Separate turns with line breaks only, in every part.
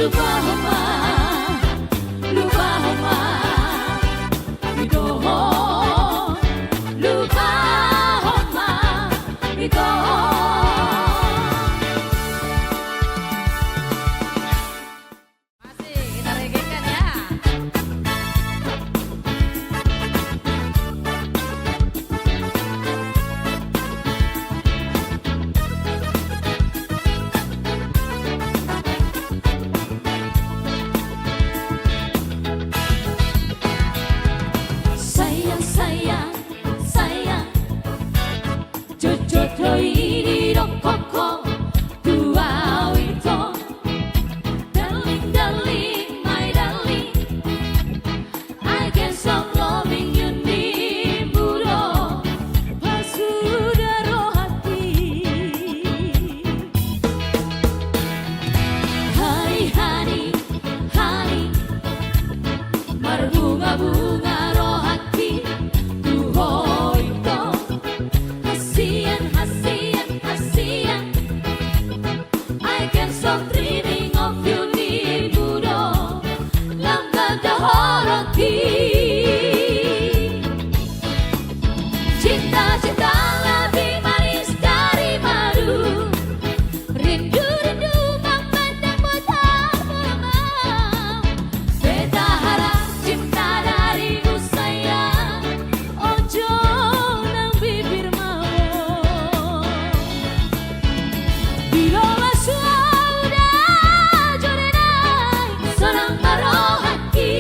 lupa homa, lupa homa, ito lupa homa, ito.
Masih kita reggaekan ya.
Sayang, sayang, sayang, jojodo ini rokoko tua wito. Darling, darling, my darling, I can't stop loving you nih buro pasudaro hati. Honey, honey, honey, berbunga-bunga roh hati tuho itu. Hasian, hasian, hasian, I can't stop dreaming of you nih buro lamgada horoti. Cinta-cinta lebih manis dari madu, rindu-rindu memandang botamu lemah. Beta harap cinta darimu sayang, ojo nang bibir mau. Bila sudah jorenai, senang baru hati.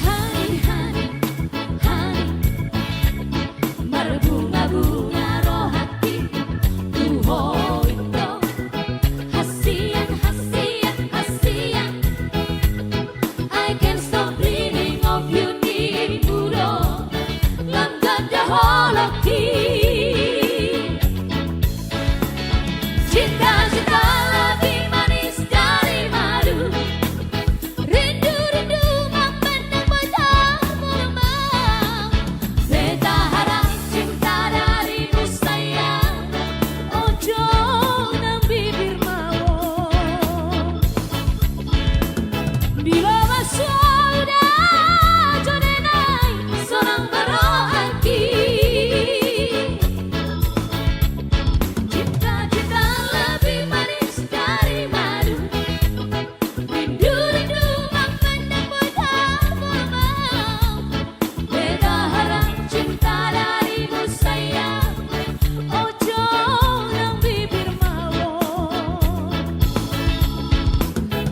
Honey, honey, honey, berbunga-bunga roh hati tuho itu. Hasian, hasian, hasian, I can't stop dreaming of you nih buro lamgada horoti. Cinta-cinta lebih manis dari madu, rindu-rindu memandang botamu lemah. Beta harap cinta darimu sayang, ojo nang bibir mau. Bila sudah jorenai, senang baru hati. Cinta-cinta lebih manis dari madu, rindu-rindu memandang botamu lemah. Beta harap cinta darimu sayang, ojo nang bibir mau.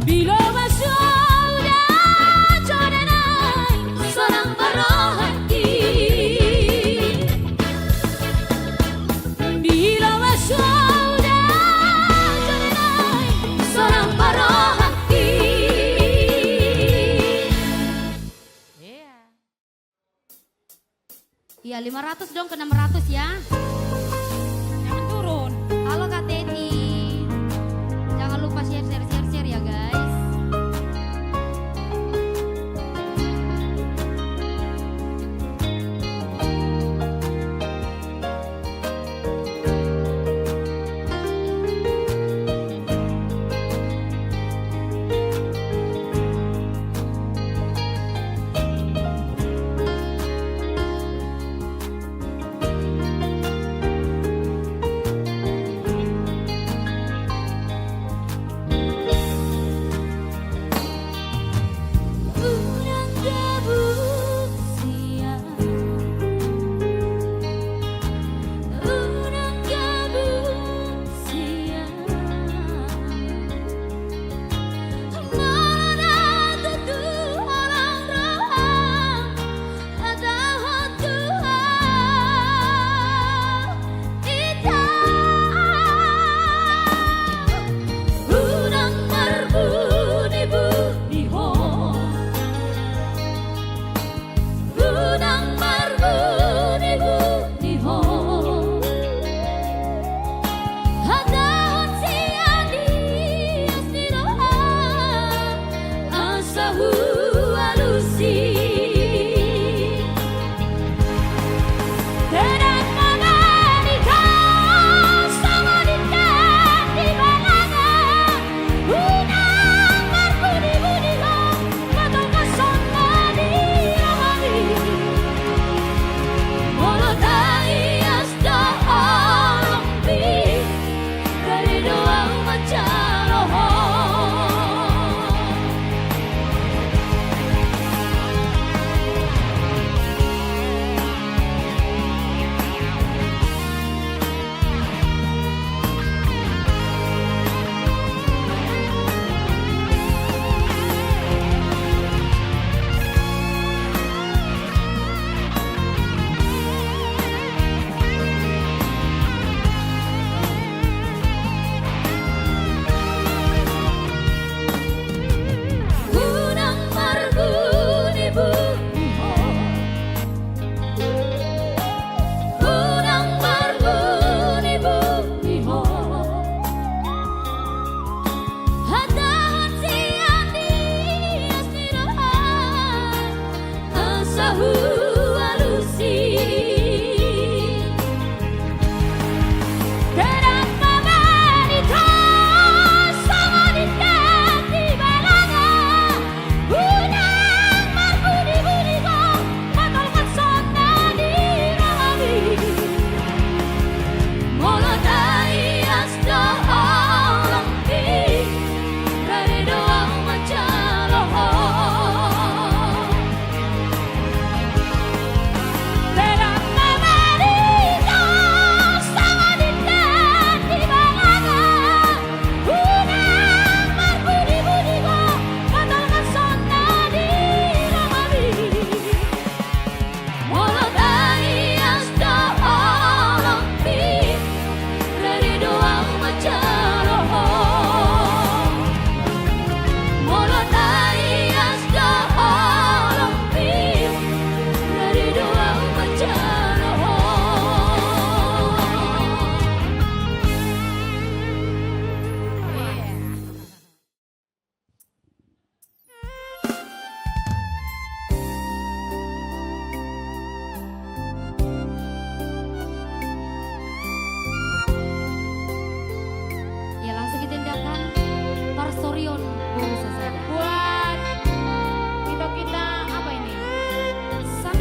Bila sudah jorenai, senang baru hati. Bila sudah jorenai, senang baru hati.
Iya. Iya 500 dong ke 600 ya. Jangan turun. Halo Kak Teti. Jangan lupa share ya guys.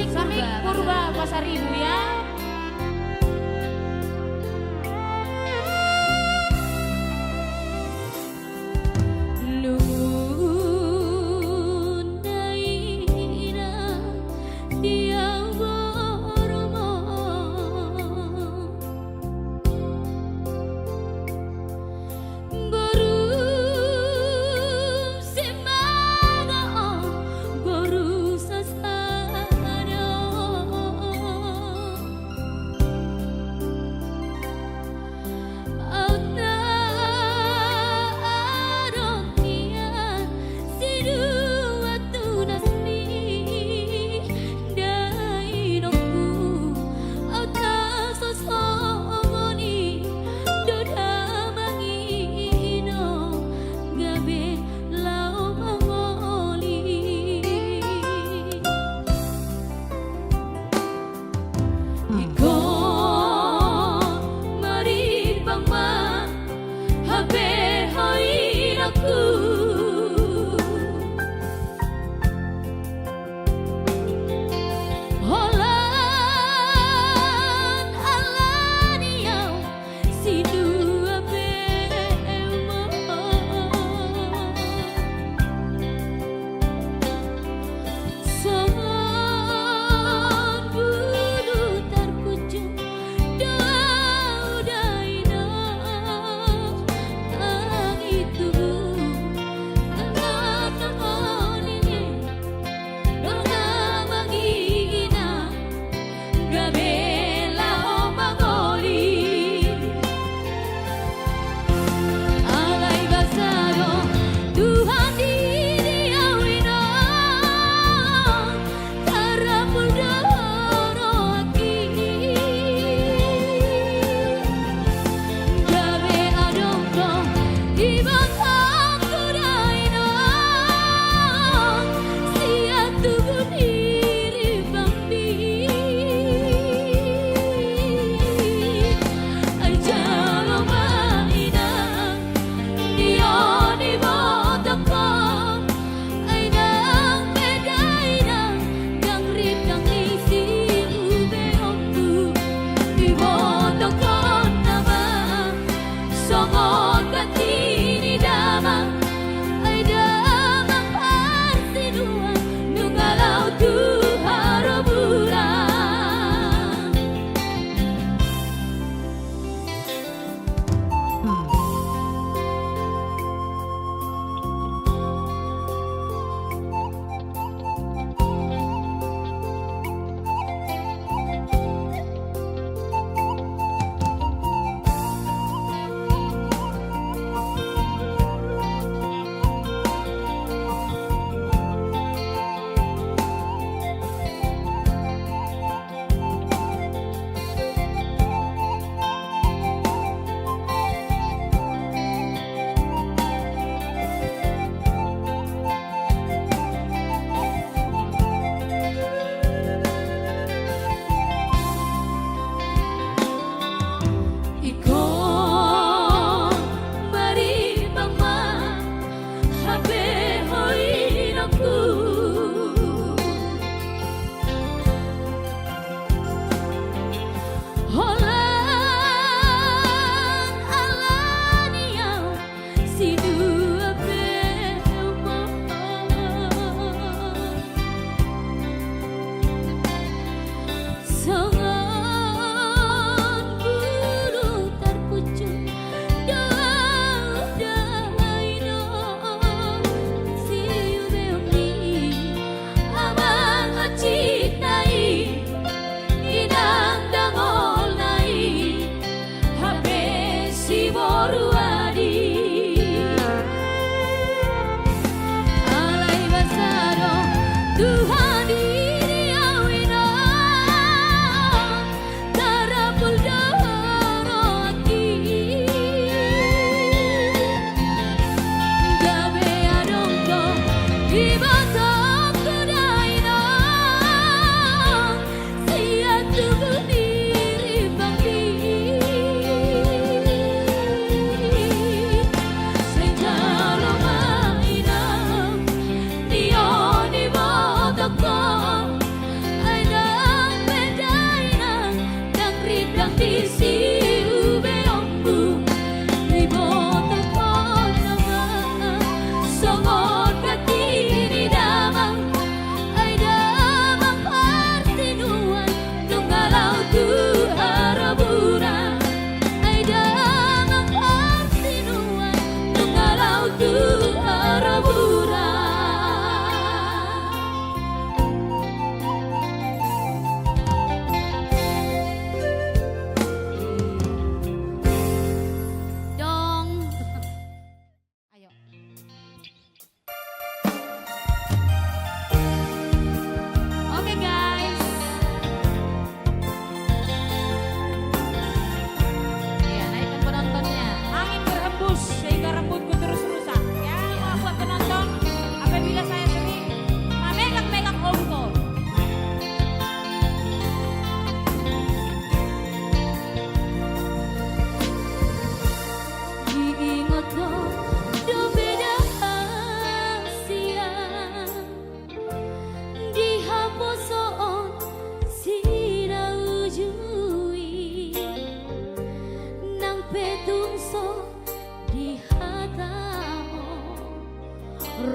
Samik Purba Pasar Ibu ya.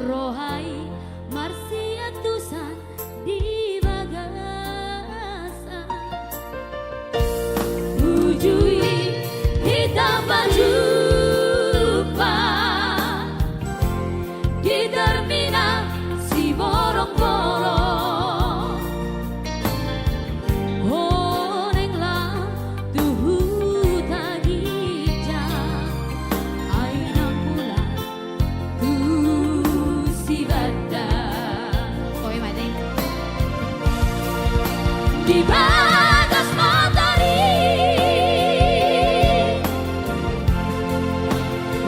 rohai marsiatusan di bagasan
Tujui kita berjumpa di terminal si borong-borong.
Oh nenglah tuhu tagija aina pula
Tu si bada
Kowe mate
di bagas matahari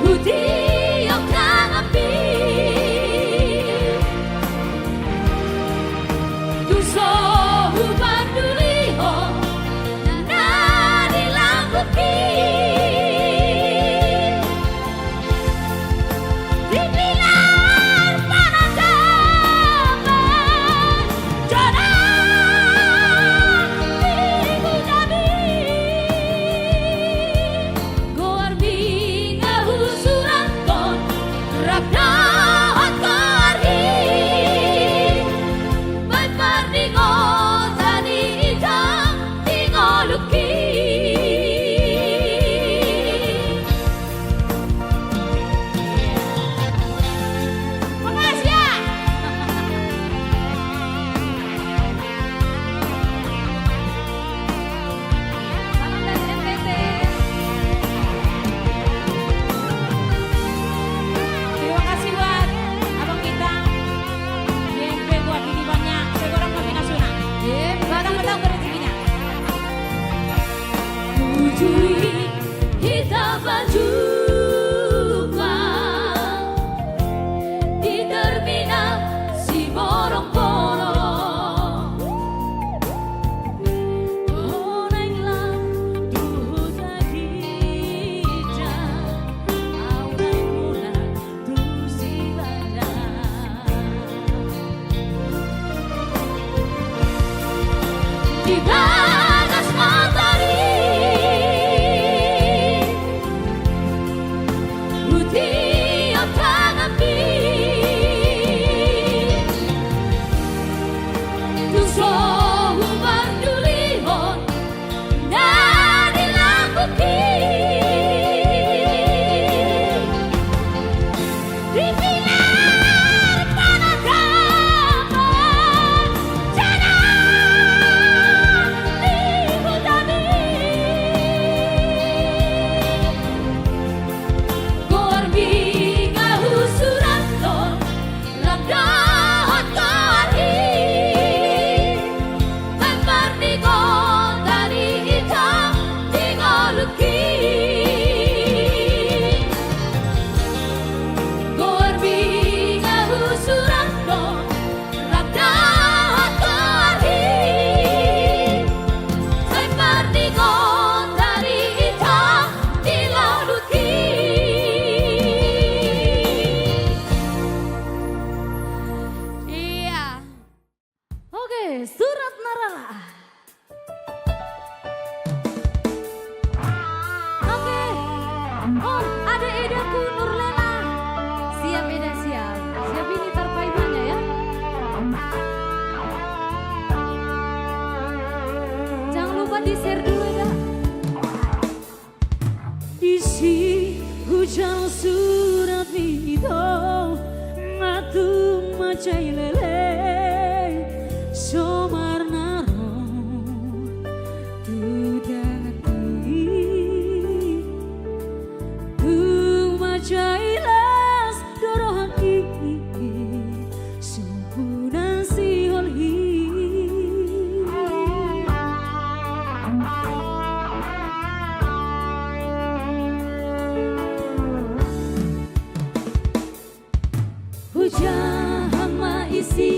Putih yang kang api Tu sohu panduliho na dilangkuki Di pilar panadaman Jana Ibu Nabi Goar binga husuran kon Rakdahat karhi May parningo tani itang tingoluki Makasih ya
salam dari NTT
Terima kasih buat abang kita. GMP buat ini banyak. Segorang kami nasional. Batang-batang berezekinya.
Tujui kita berjumpa di terminal si borong-borong. Oh nenglah tuhu tagija awai mula tu si bada di bagas matahari Putih yang kang api Tu sohu pandulihon na dilangkuki Di pilar panadaman Jana Ibu Nabi Goar binga husuran kon Rakdahat karhi May parningo tani itang tingoluki Goar binga husuran kon Rakdahat karhi May parningo tani itang tingoluki
iya oke surat narala oke oh ada Edaku Nurlela siap Eda siap siap ini terpaimannya ya jangan lupa di share dulu ya
Isi hujan surat itu Matu macai lele Somar naro Tudati Tu macai las dorohan iki Sempurna si holhi Hujan hama isi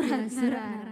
Sekilas Suara.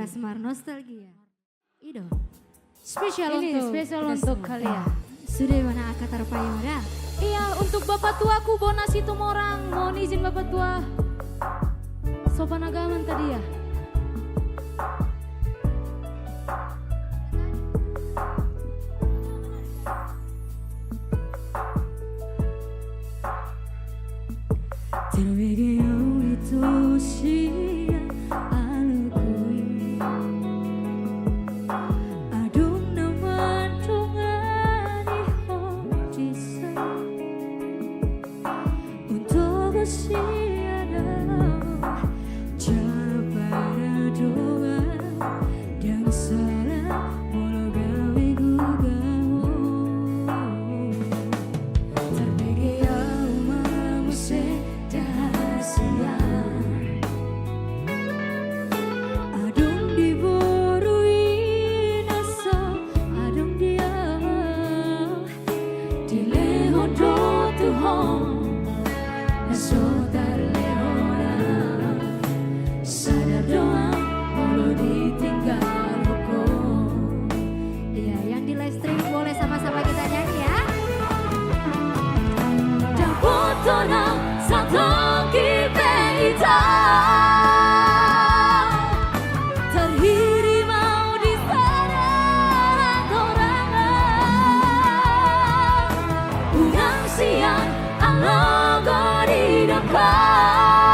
Semar Nostalgia. Ido.
Spesial untuk kalian.
Sudah mana akatar payora?
Iya, untuk bapak tuaku Bonas itu orang. Mohon izin bapak tua. Sopan agaman tadi ya.
Terwege itu sia alukui Adung naman tungani hodisa Untuk sia namun Jabara doa Dan salah Walau gawe gugamu Terwege au mamuse Dahasia Adung diborui nasa Adung dia Dileho do Tuhan Naso tarlehona Sadar doa Walau ditinggal hukum
Iya, yang di live stream boleh sama-sama kita nyanyi ya.
Dan potona satu kita terhiri mau di sana torangan unang siang alogo di depan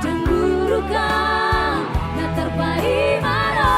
dan burukan gak terbaik mana.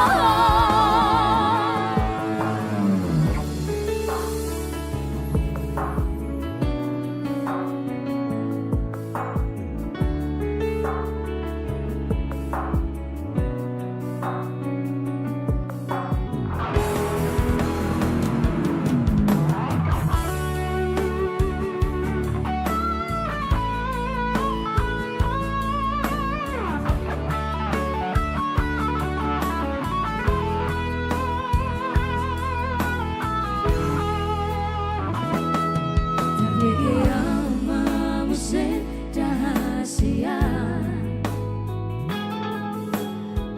Terwege au mamuse dahasia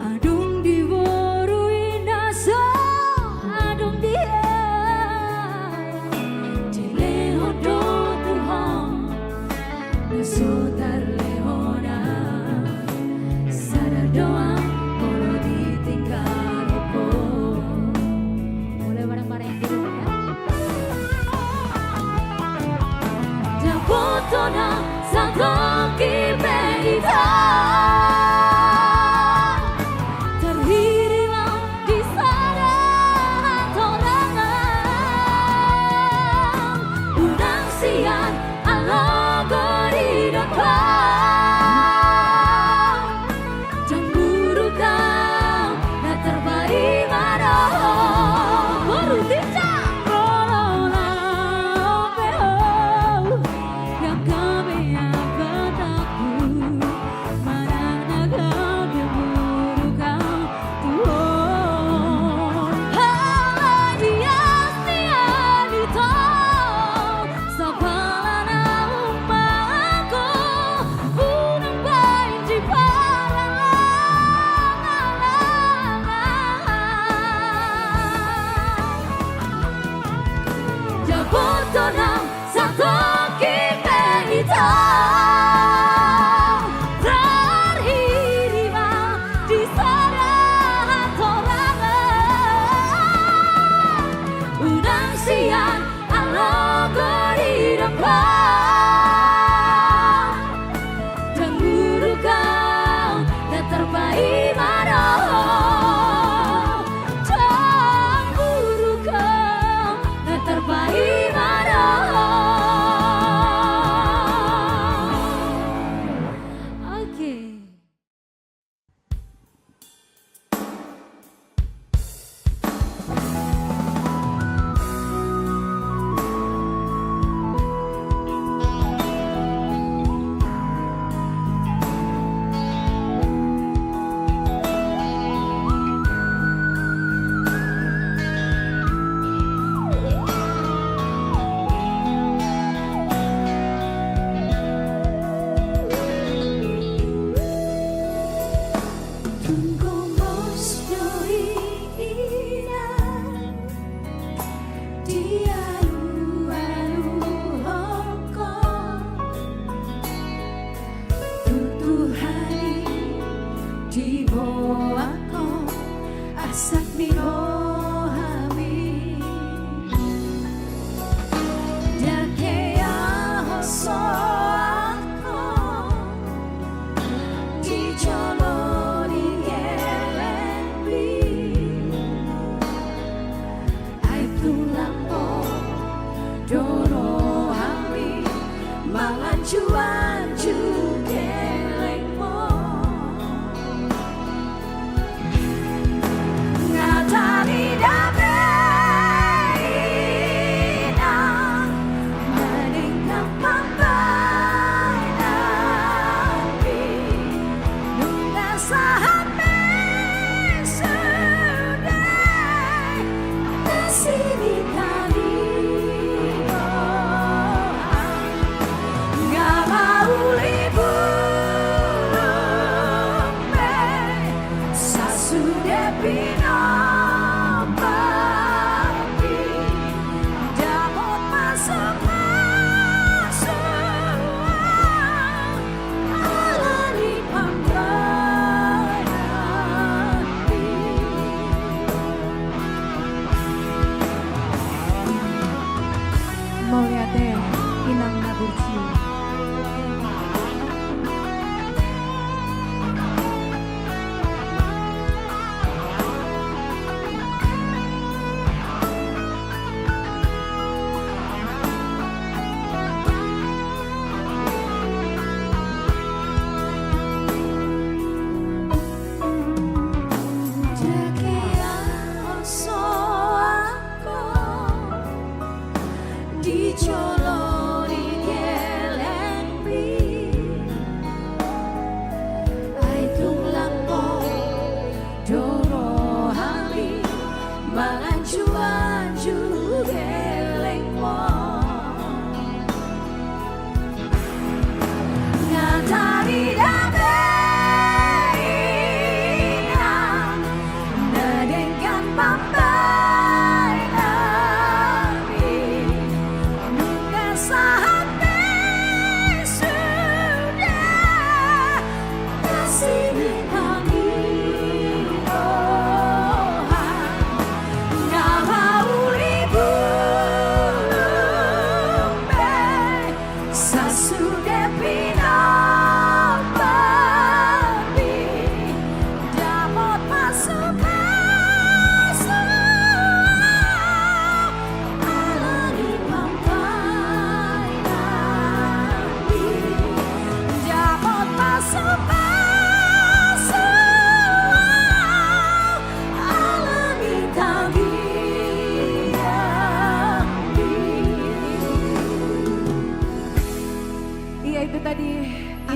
Adung diborui nasa Adung dia Dileho do Tuhan Naso tarlehona Sadar doa Walau ditinggal hukum
Boleh bareng-bareng yang di rumah ya.
Dan potona satu kita terhiri mau di sana torangan unang siang alogo di depan dan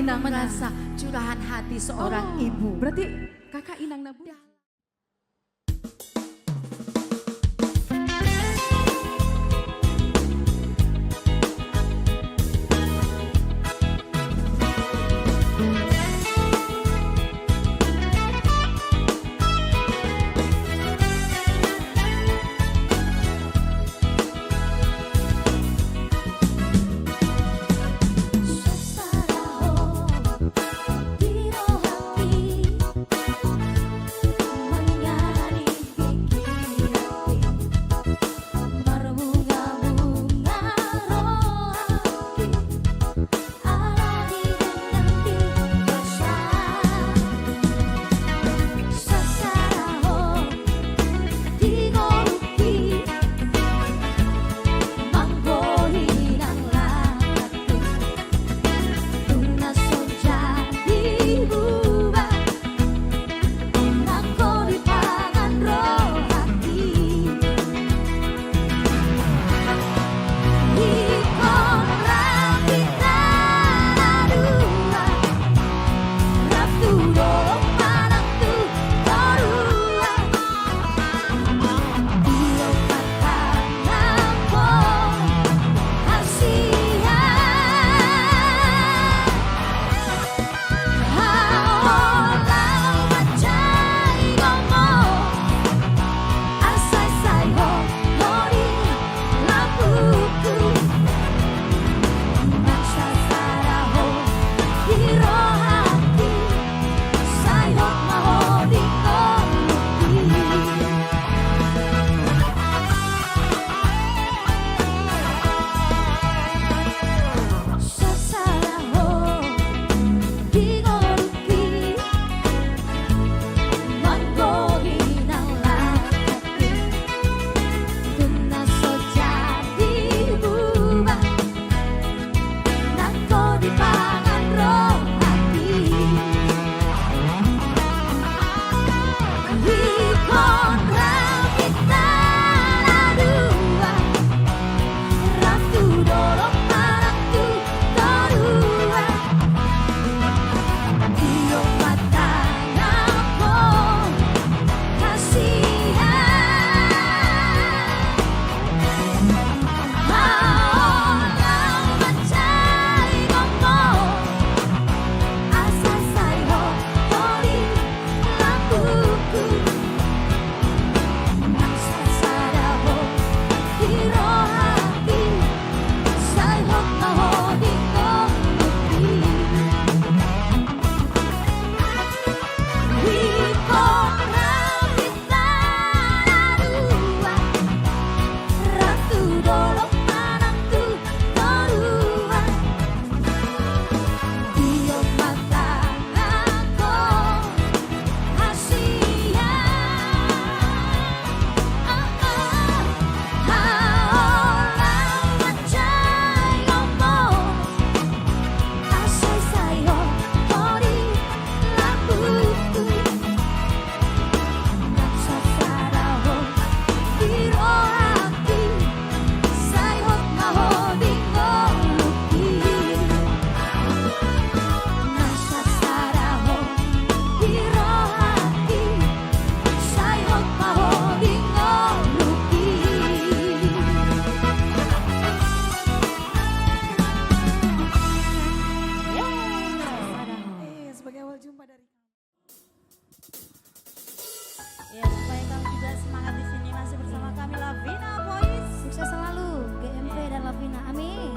Inang merasa curahan hati seorang ibu.
Berarti kakak Inang Nabu.
Ya, supaya kamu juga semangat di sini masih bersama kami Lavina Voice.
Sukses selalu GMP dan Lavina. Amin.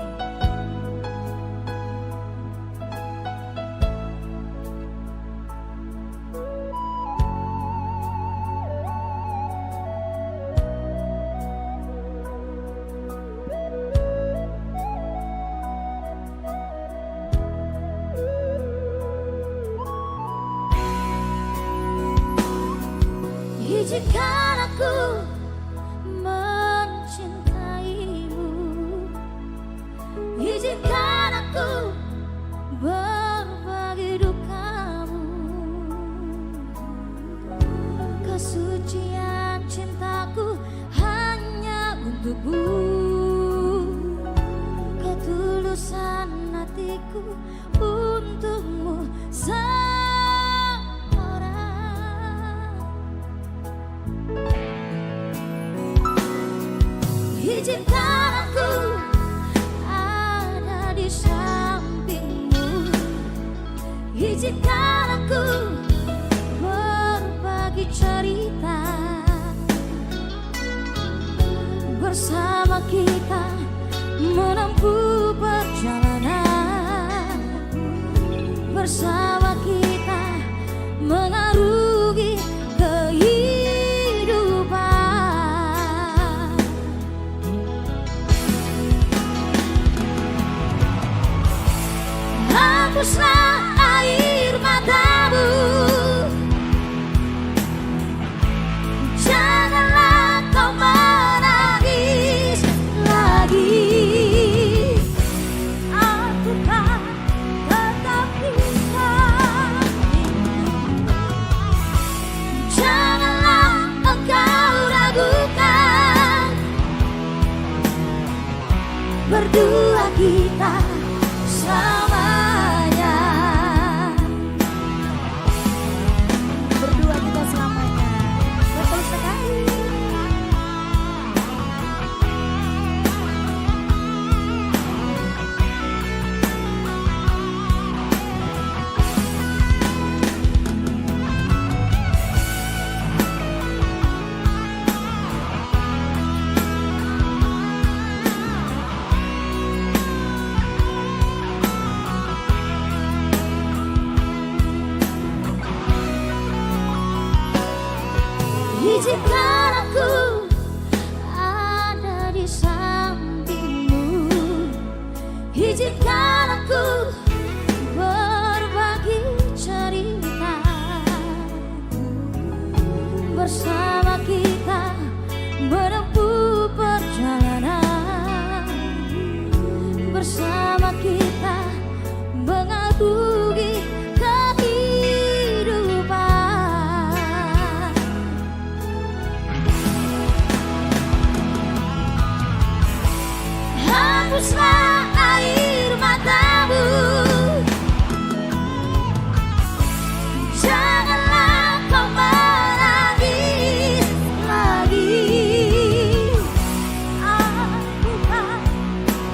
Izinkan aku mencintaimu, izinkan aku berbagi dukamu. Kesucian cintaku hanya untukmu, ketulusan hatiku
untukmu seorang. Izinkan aku ada di sampingmu. Izinkan aku berbagi cerita. Bersama kita menempuh perjalanan. Bersama kita mengarungi kehidupan. Hapuslah air matamu. Janganlah kau menangis lagi. Aku kan tetap di sampingmu. Janganlah engkau ragukan. Berdua kita selamanya. Berdua kita selamanya. Betul sekali. Izinkan aku ada di sampingmu. Izinkan aku berbagi cerita. Bersama kita menempuh perjalanan. Bersama kita mengarungi kehidupan. Hapuslah air matamu. Janganlah kau menangis lagi. Aku kan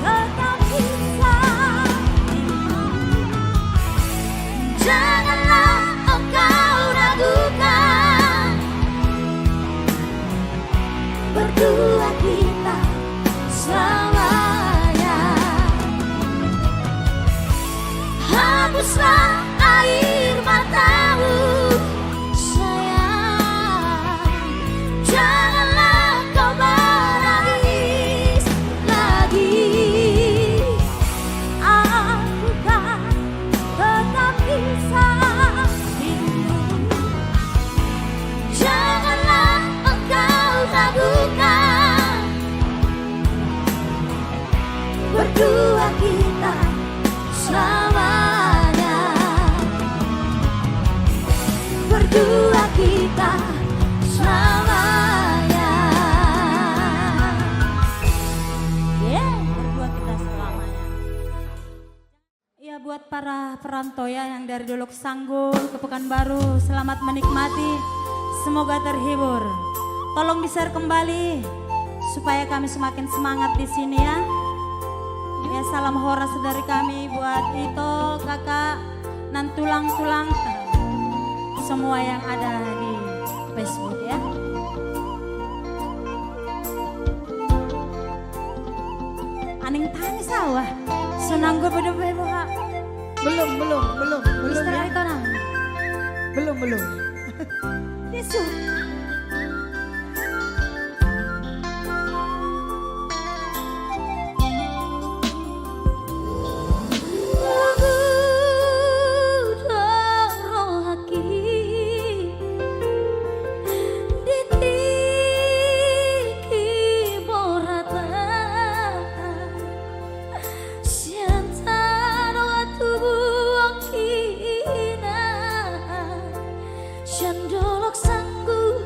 tetap di sampingmu. Janganlah engkau ragukan. Berdua kita selamanya. Hapuslah air matamu, sayang. Janganlah kau menangis lagi. Aku kan tetap di sampingmu. Janganlah engkau ragukan. Berdua kita selamanya. Berdua kita selamanya. Berdua kita selamanya. Ya, buat para perantau ya yang dari Dolok Sanggul ke Pekanbaru, selamat menikmati. Semoga terhibur. Tolong di-share kembali supaya kami semakin semangat di sini ya. Ya, salam horas dari kami buat Ito, kakak, dan tulang-tulang semua yang ada di Facebook ya. Aning tani sawah, senang gue beda-beda kak.
Belum
Mister
ya.
Ito nang.
Belum.
Tisu. Dolok Sanggul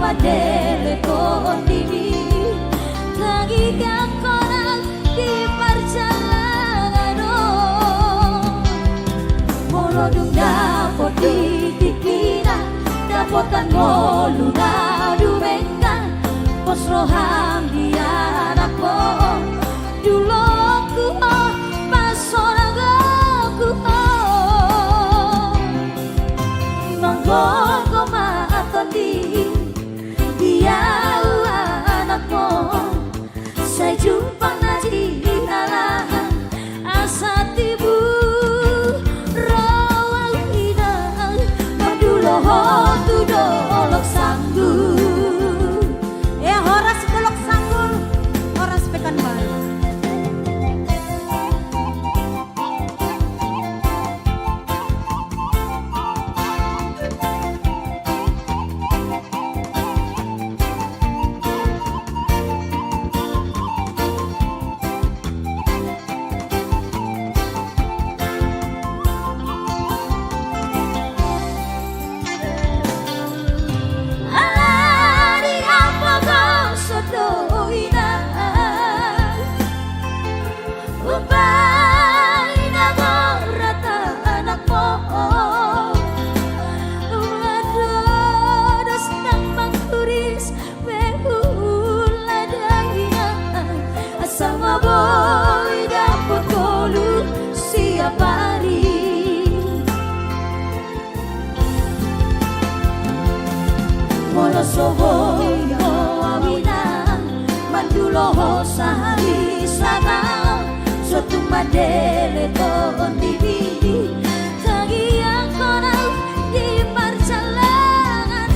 madele kondini lagi konak di perjalanan molo dung dapot di dikira dapotan molu nadu mengan pos roham dia anakku dulu ku pasonaku manggo matoni dia anakku saya jumpa di alam asa tibu rawalina maduloho tu dolok sanggu
Ya Horas Dolok Sanggul, Horas Pekanbaru.
Alari apa kau sodoina Ubaina gorata anakmu Adodos nambang turis Behuladaya Asal maboy dapur kolu siap hari Molo soboyo awina manduloho sahari sana suatu madele ton bibi tagi yang konak di perjalanan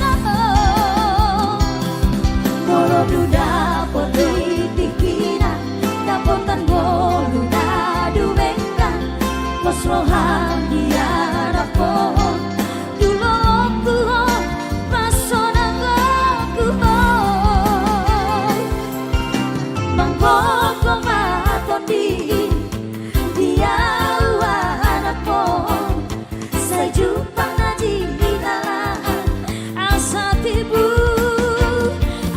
molo duda poti dikira dapotan bolu nadu bengka pos roham dia rapor dulu ku Mangkoko matoni dia anakku saya jumpa di dalam asa tibu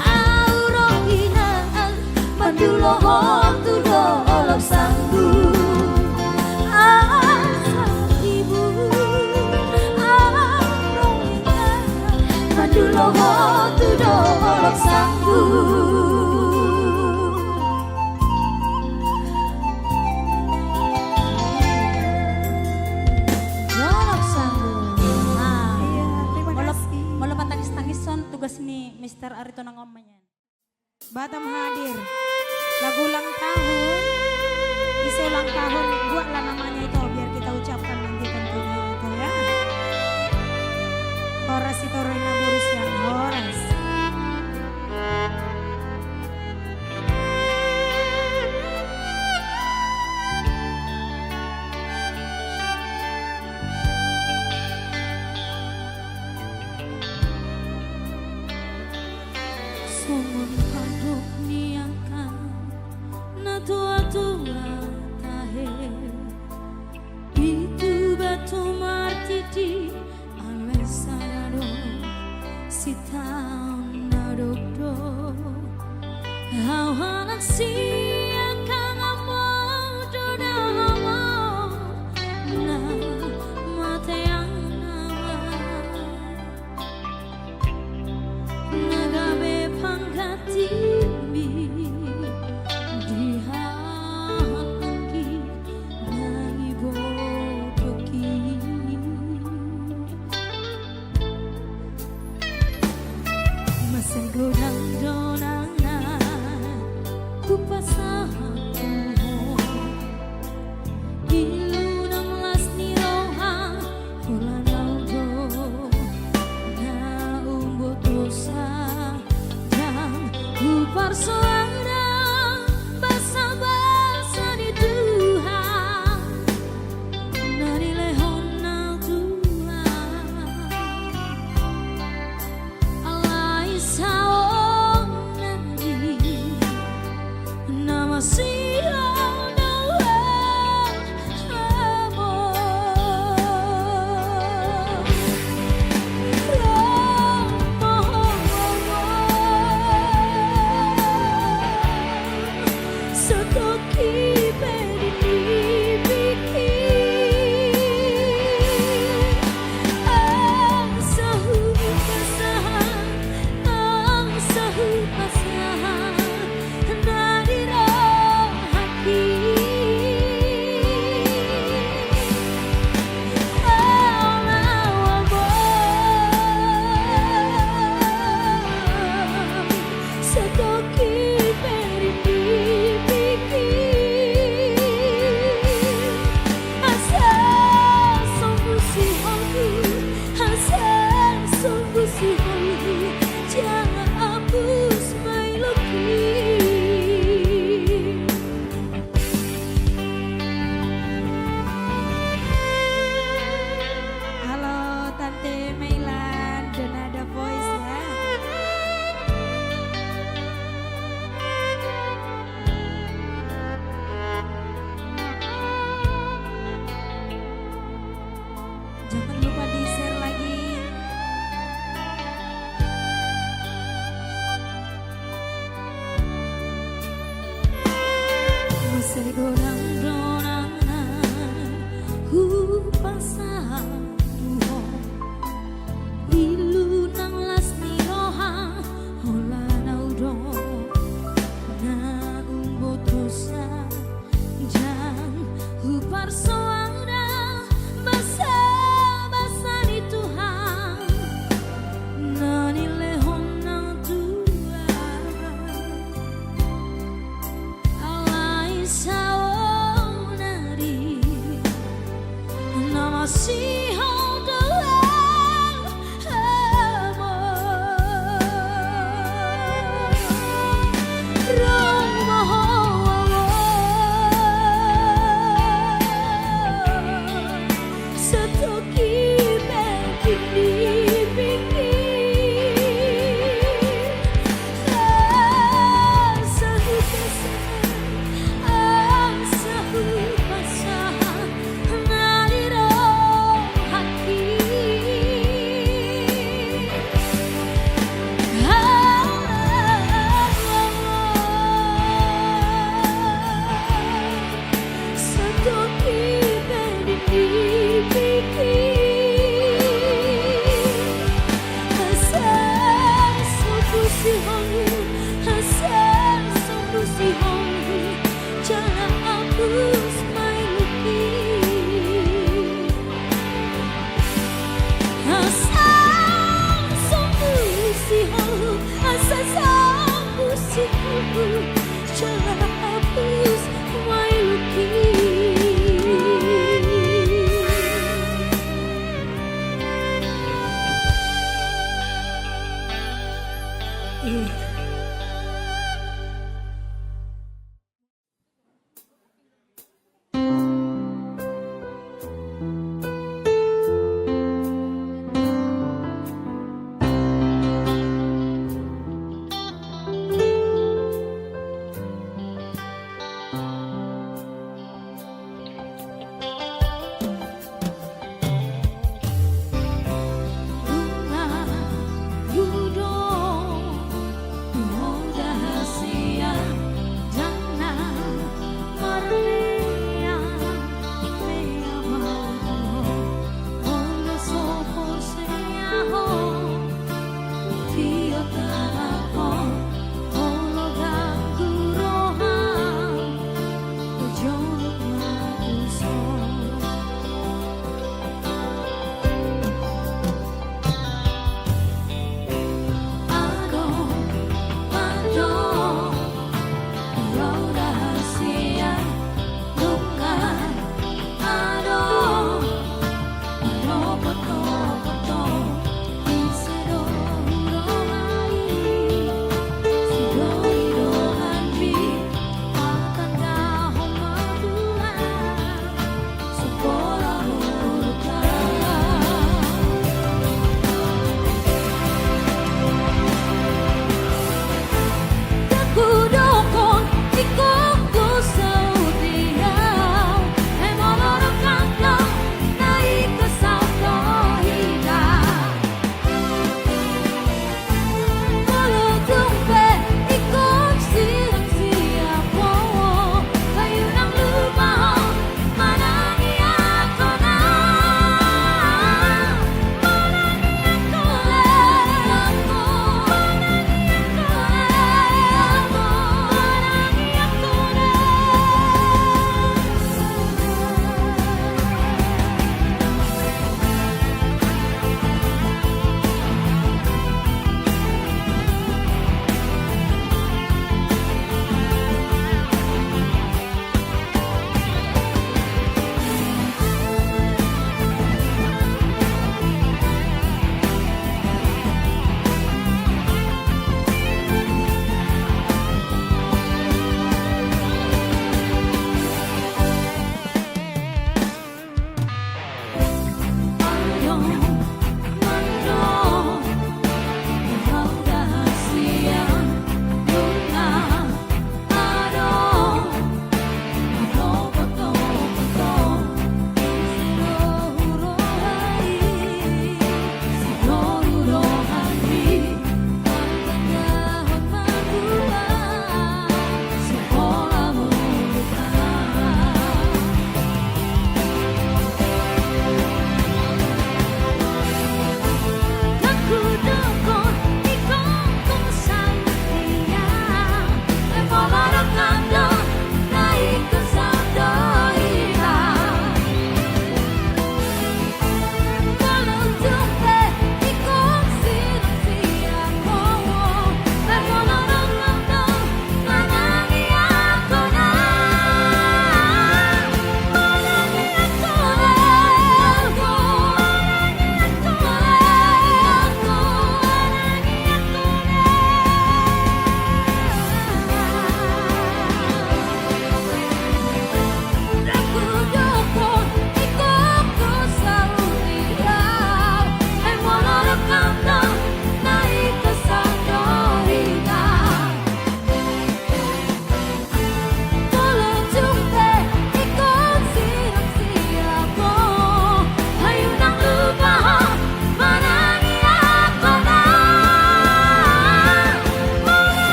aurokina manduloho tu dolok sanggu asa tibu aurokina manduloho tu dolok sanggu
tugas nih Mr. Arito Nangomanya. Batam hadir. Lagu ulang tahun. Isi ulang tahun buatlah namanya itu biar kita ucapkan nanti tentunya itu ya. Horas itu Rina Burus yang Horas.
Sumun panduk niakan na tua-tua tahe itu batu martiti alesado sitang nadokdo hawanak siakang amau dodamo na mate yang nagabe pangkatimi dihahangi nangibodoki masenggodang donangan kupas masih dalam hati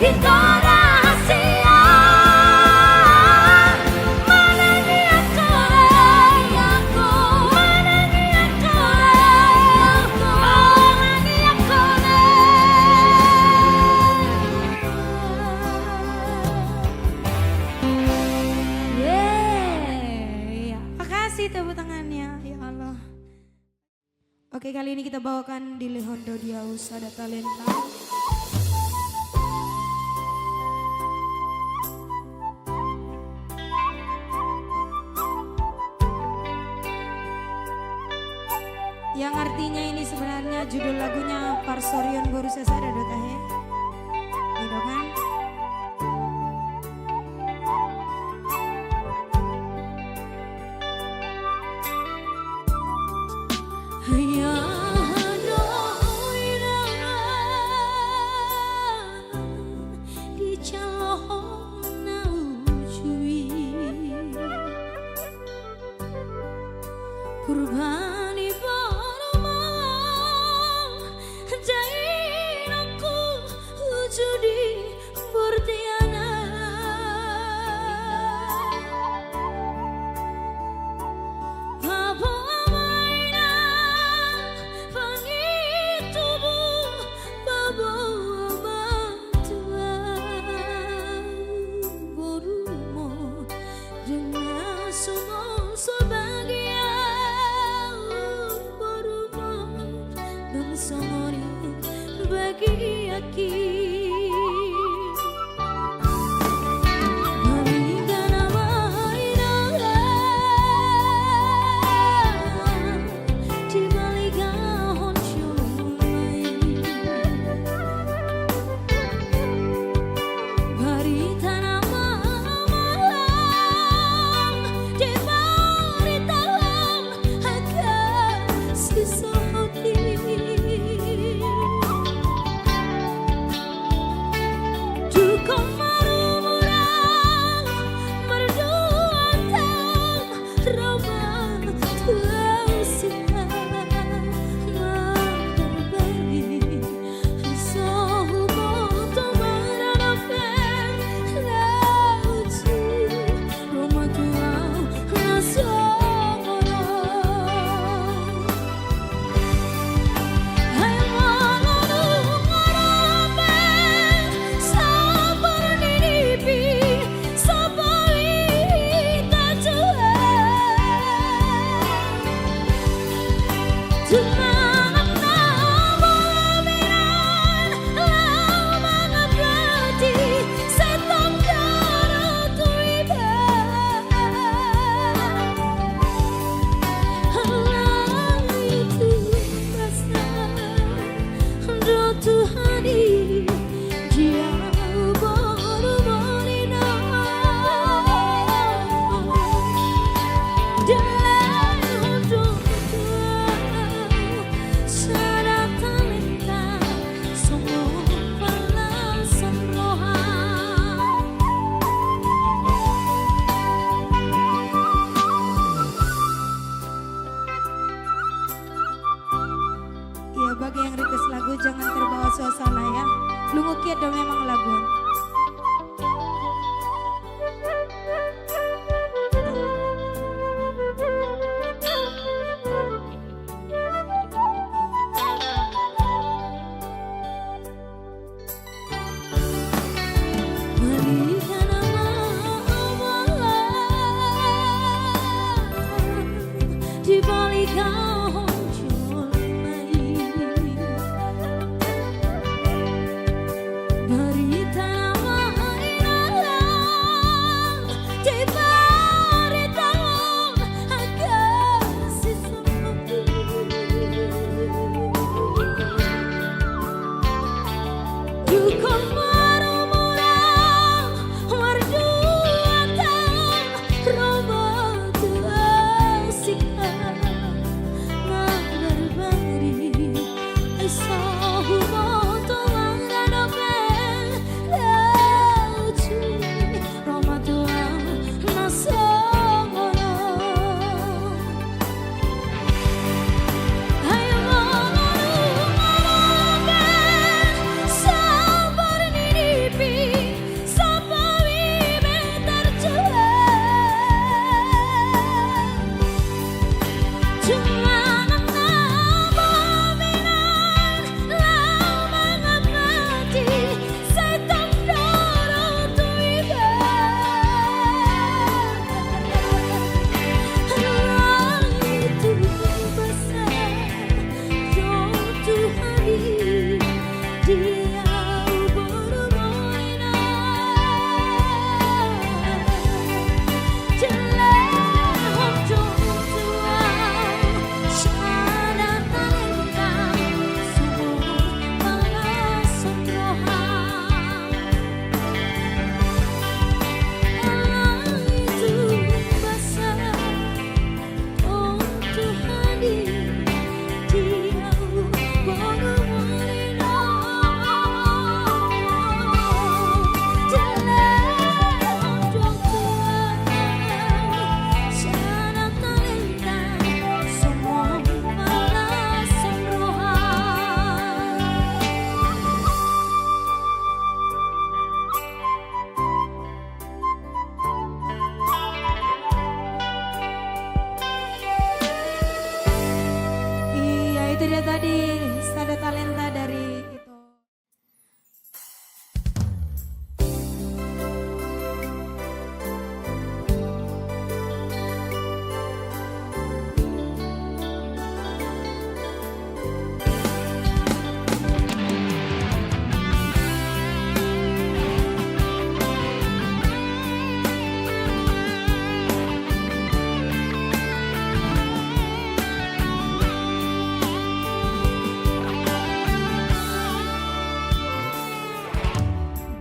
Kita rahasia menangi aku menangi aku menangi aku
Yeay. Makasih tepuk tangannya, ya Allah. Oke, kali ini kita bawakan Dili Hondo Diaus Ada Talenta. Yang artinya ini sebenarnya judul lagunya Parsorion Boru Sesada Dotahe. Gitu kan?
Kurbani paramang jain aku judi bertiana apa mainan pangitubu bawa bantuan borumo dengan semua sebagian Songori bagi aki Hingga nama inara di balik ahon culai Barita nama malam di barita agak sisa hati
bagi yang request lagu jangan terbawa suasana ya. Lungo kiat dong memang lagu.
Di balik ahon dari tanah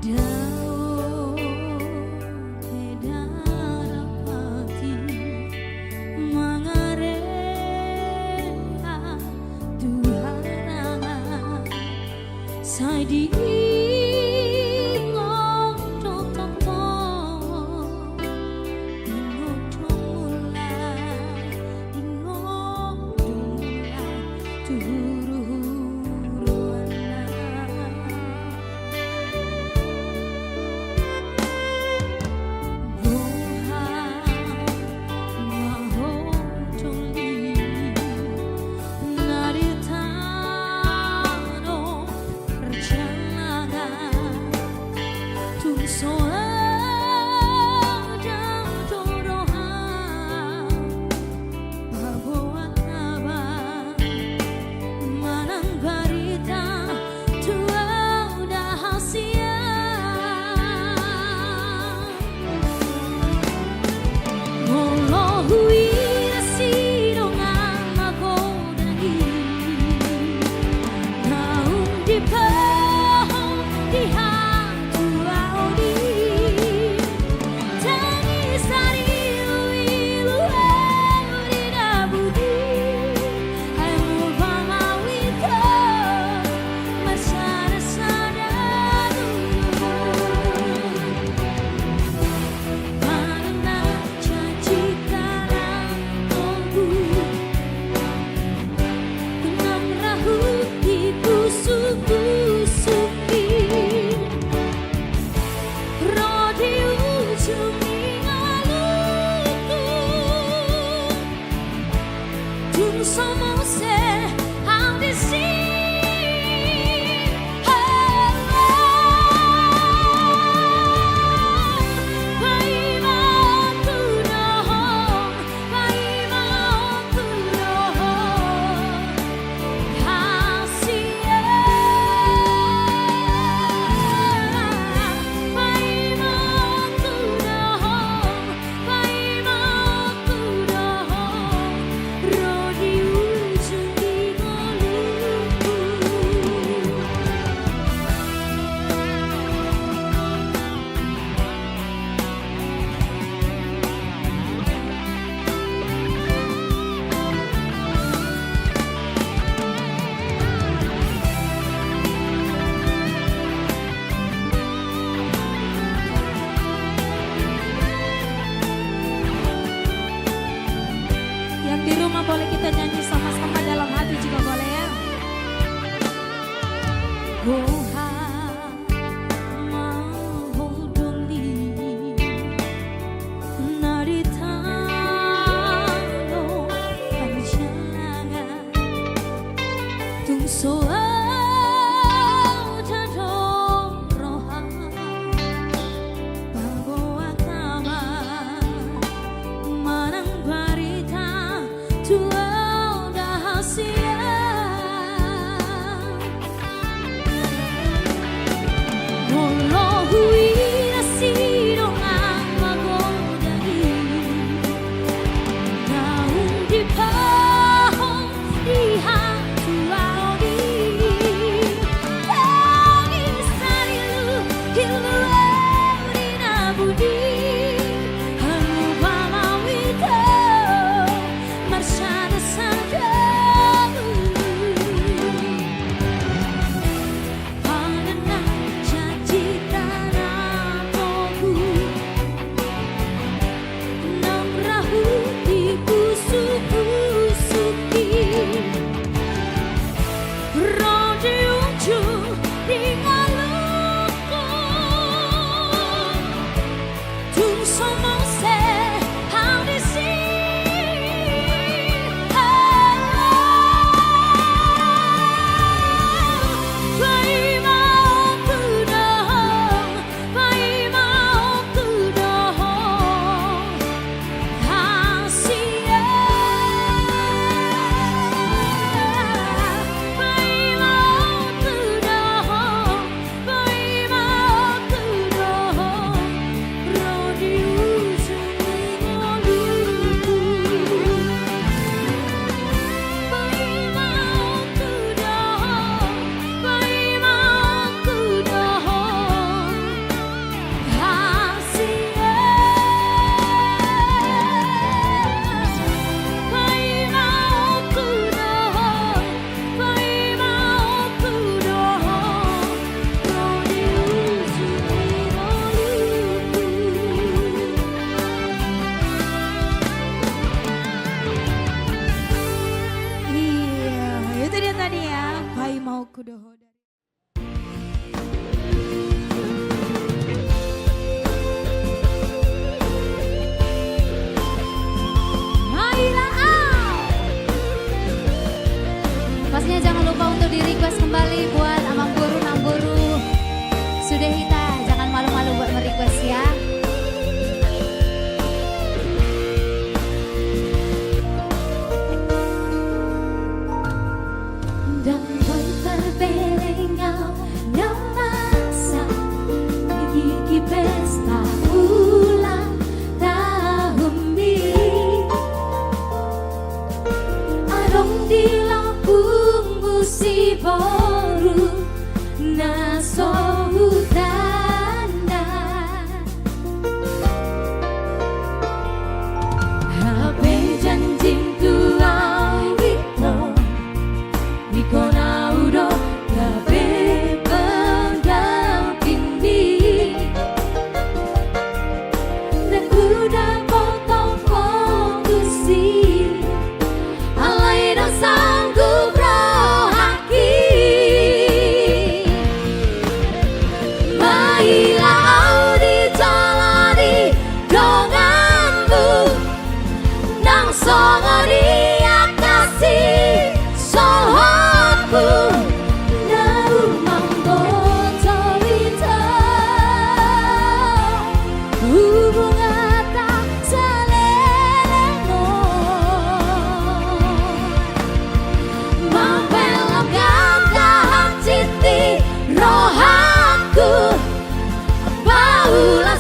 Dao kedarapati mangareha Tuhan Sadi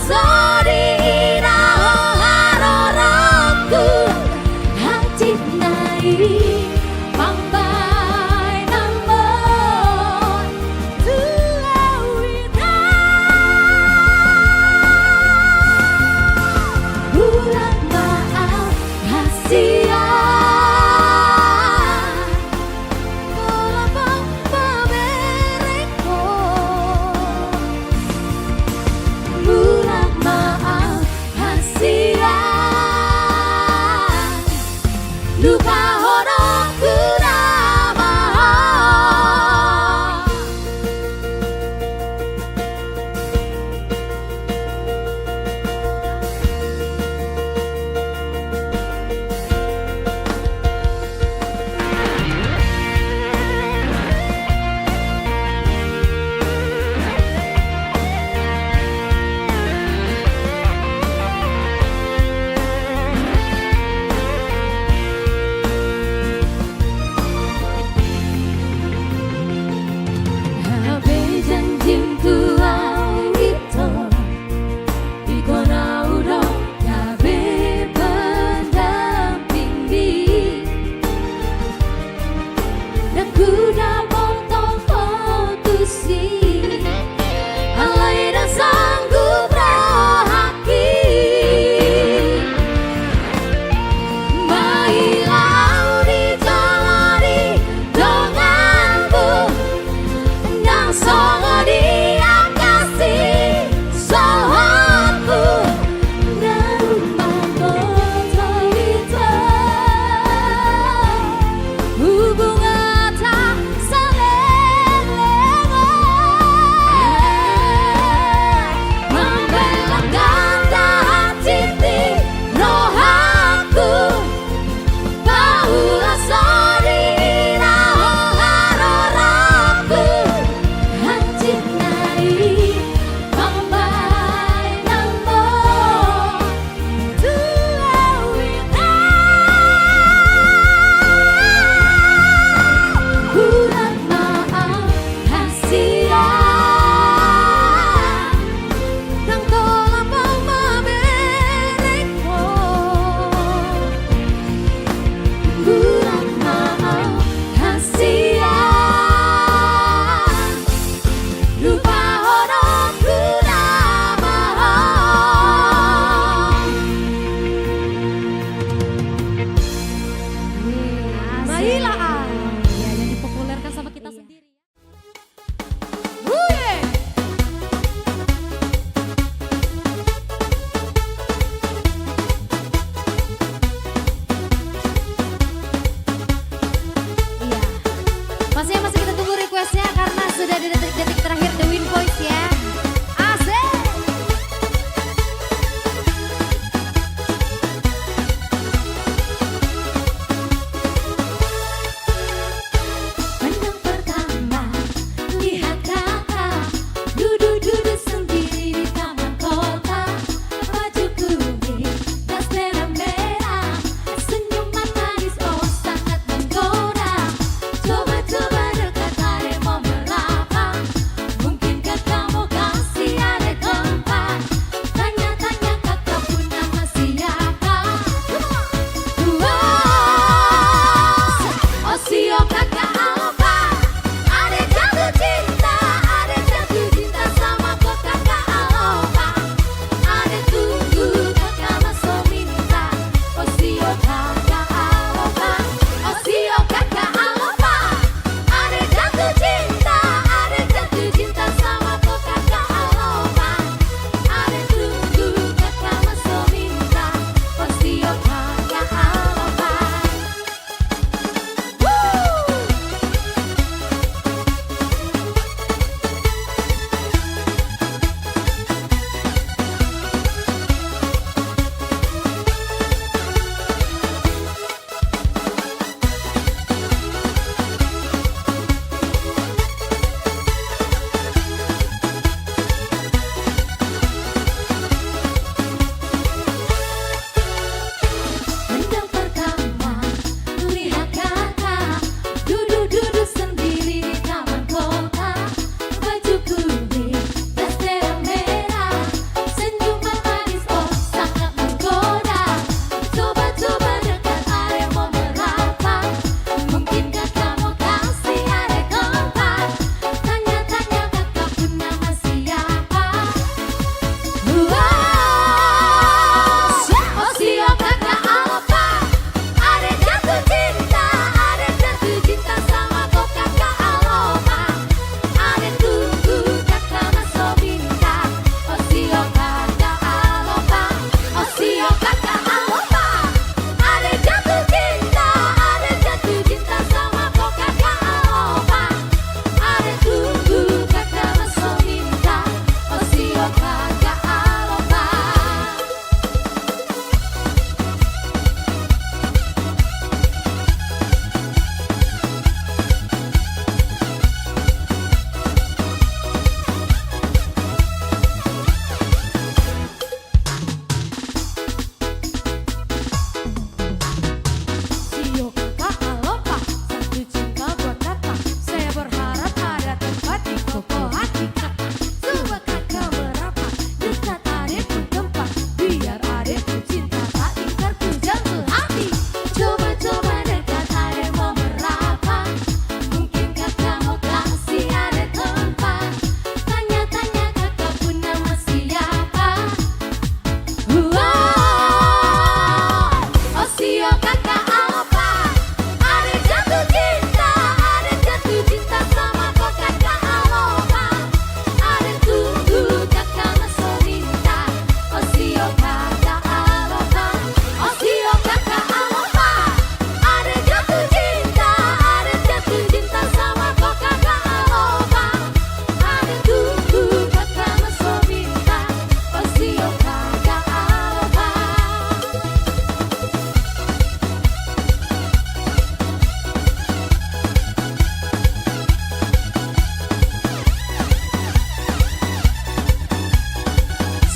sori iraho haroroku hati nai pambai namun tuawita bulan maaf hasia Kolabang pamereko bulan maaf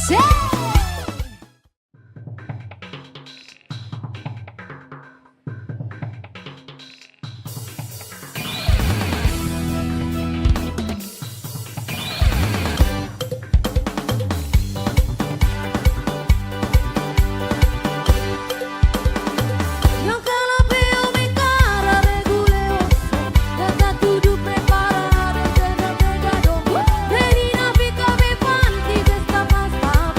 Io che la veo mi cara reguleoso, da tudo preparare, da dopo. Venina pica mi fanti che sta pasta,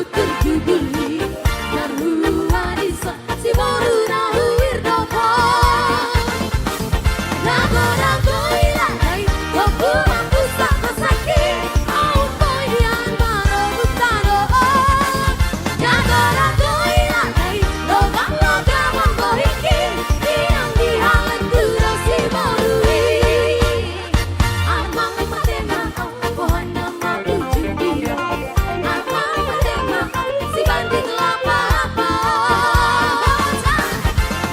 terjubli Narua disa si moru nahu wirdopo Nago-nago ilai Koku mampu saka sakit Aun poidian mano butano Nago-nago ilai Logam-logam mambohiki Tiang dihalan dura si morui Amang matema pohon nama ujung dia Amang matema si bandit lapa-lapa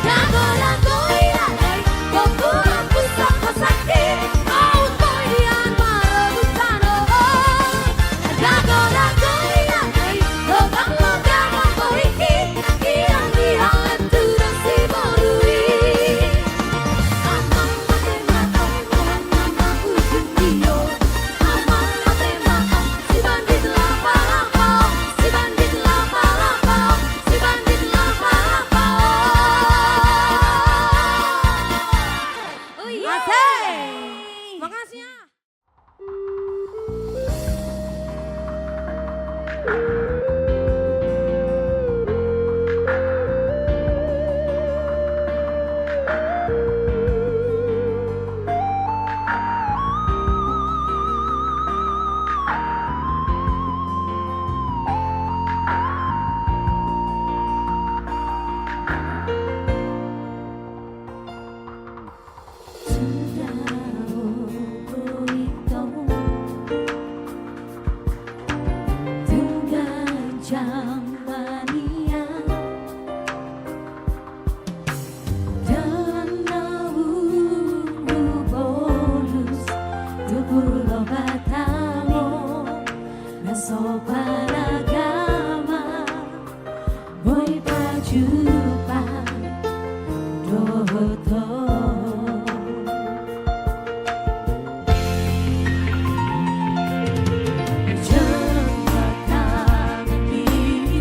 Nago-nago ilai Koku mampu saka sakit Aun poidian mano butano Nago-nago ilai Logam-logam mambohiki Tiang dihalan dura si morui Amang matema pohon nama ujung dia Amang matema si bandit lapa-lapa Si bandit lapa-lapa Si bandit lapa-lapa
Asik. Makasih ya. Boy pajupa doto Jembatan ini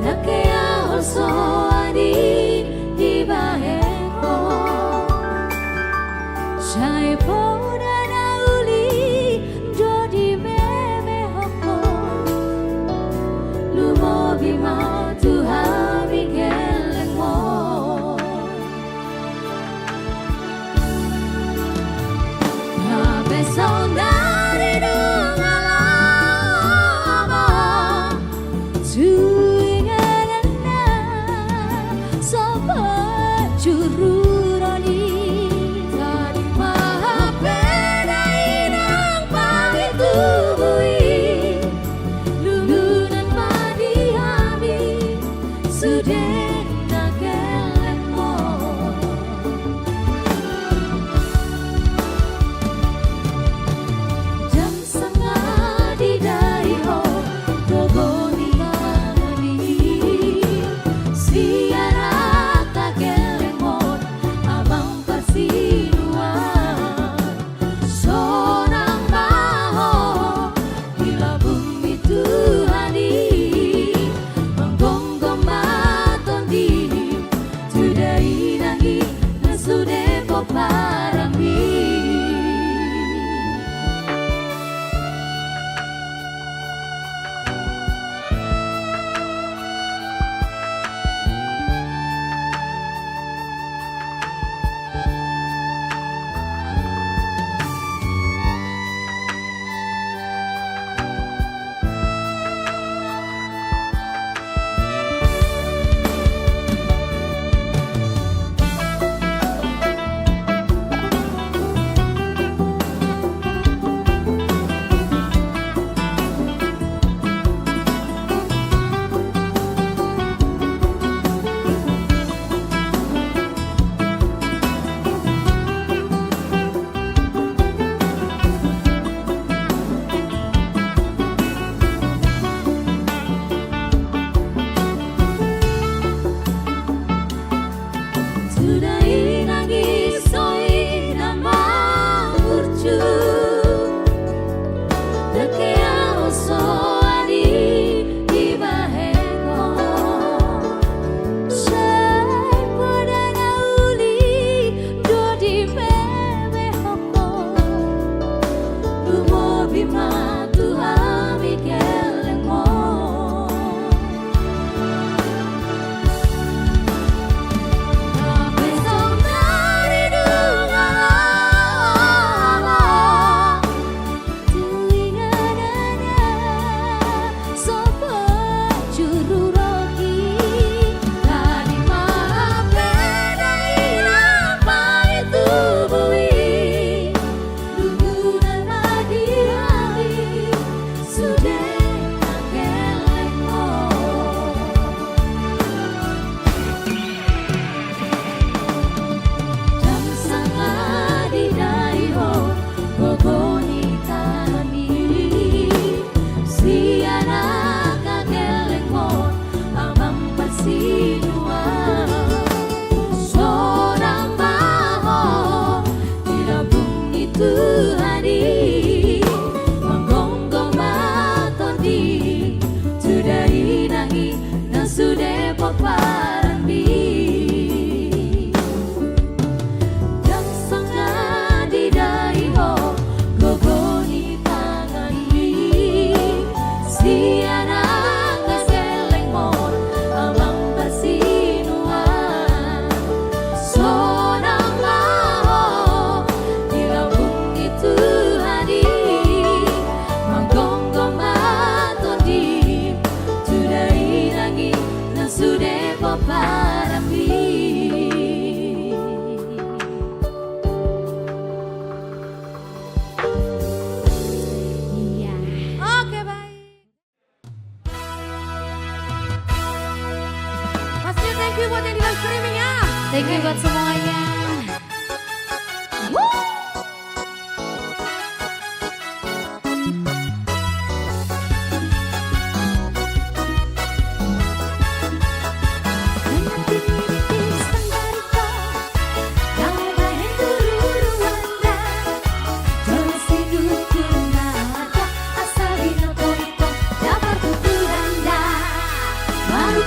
Dakea also adi di baheko Shai poda na uli jodi meme hoko Lumo bima Tuhan bikelengmo Habe saudari dungalama Tuinganana Sopa cururoni Tadi mahapena inang pangitubui Lulunan madihami Sudah nagelengmo Jam sanga di daiho Gogoni ngani Siara tagelemon Abang persinuan Sonang maho Bila bumi Tuhani Menggonggong maton di Tudai nangi Nasude poparami Tudai nangis soi nama urcu Dakea oso adi di baheko Shai pada nauli jodi meme hoko Lumo bima Tuhan bikelengmo Habe saudari dungalama Tuinganana Sopa cururoki Tadi mahapena inang pangitubui Lulunan madihami Sudah nagelengmo Jam sanga di daiho Gogoni tani Siana kagelengmon Abang persinuan Sonang maho Dilabung itu hari Menggonggong maton di Tudai nangi Nang sudah poparambi Jam sanga di daiho Gogoni tangani Siana kagelengmon Abang persinuan Sonang maho Dilabung itu hari Menggonggong maton di Tudai nangi Nang sudah poparambi Iya.
Oke baik. Pastinya thank you buat yang di live streaming ya.
Thank you buat semuanya.
Baru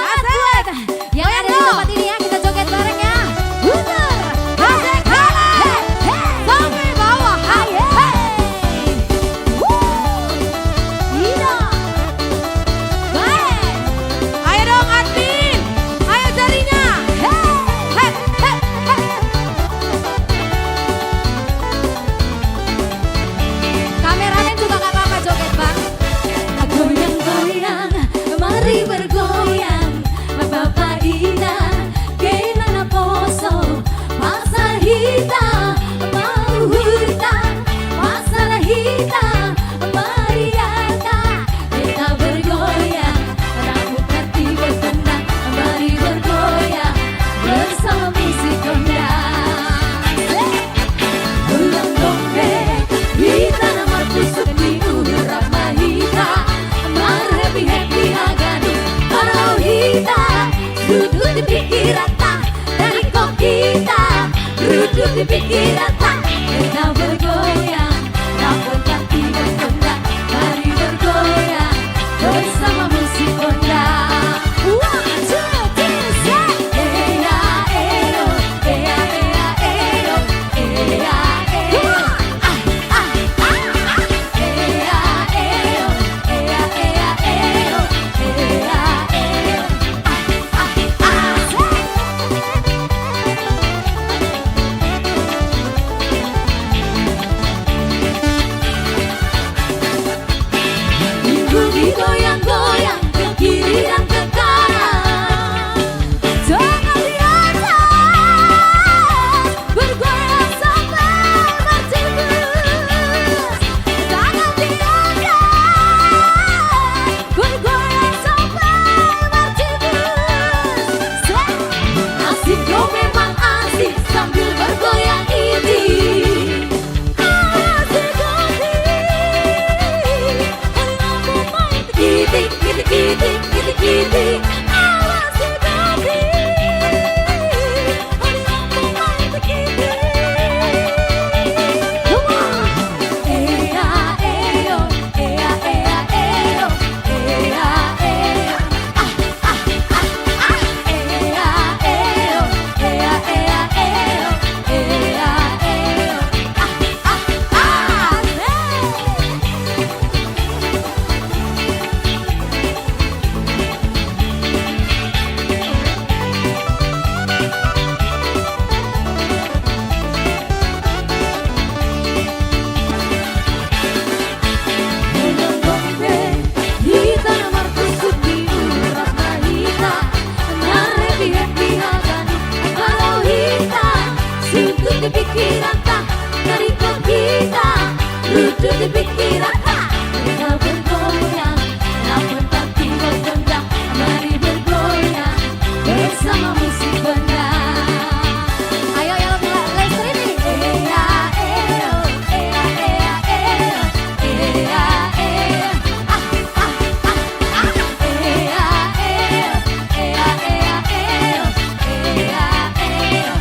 semangat buat yang ada di tempat ini ya, kita joget bareng ya. Putar, asik, hey, sampai bawah, hey, Ida, baik.
Ayo dong admin, ayo jarinya.
Kameramen juga gak apa-apa joget bang.
Goyang-goyang, mari bergoyang, Bapak Ina, kenana poso, pasar hita, mau hurta, pasar hita, mariata, kita bergoyang, rambut hati bertendang, mari bergoyang, bersama musik kondang. Ulang dompet, hita nomor tusuk di urap mahita, happy agani, kalau hita, duduk di pikiran tak, dari kok kita, duduk di pikiran tak, kita bergoyang, rambut kaki bertendang, mari bergoyang, bersama musik kondang. One, two, three, say, eya, eyo, eya, eya, eyo, eya, eyo, eya, eyo, eya, eya, eyo, eya, eyo, minggu digoyang-goyang ke kiri dan ke kanan, jangan di atas, bergoyang sampai berjebus, jangan di atas, bergoyang sampai berjebus. Asik kau memang asik sambil bergoyang ini. Asik kopi, kitik, kitik, kitik, kitik, kitik. Asik kopi, kitik. Eya, eyo, eya, eya, eyo, eya, eyo. Eya, eyo, eya, eya, eyo, eya, eyo. Ulang dompet, hita nomor tusuk di urap mahita, happy agani, kalau hita, duduk di pikiran tak, dari kok kita, duduk di pikiran tak, kita bergoyang, rambut kaki bertendang, mari bergoyang, bersama musik kondang.
Ayo yang Lestri nih.
Eya, eyo, eya, eya, eyo, eya, eyo. Eya, eyo, eya, eya, eyo, eya, eyo.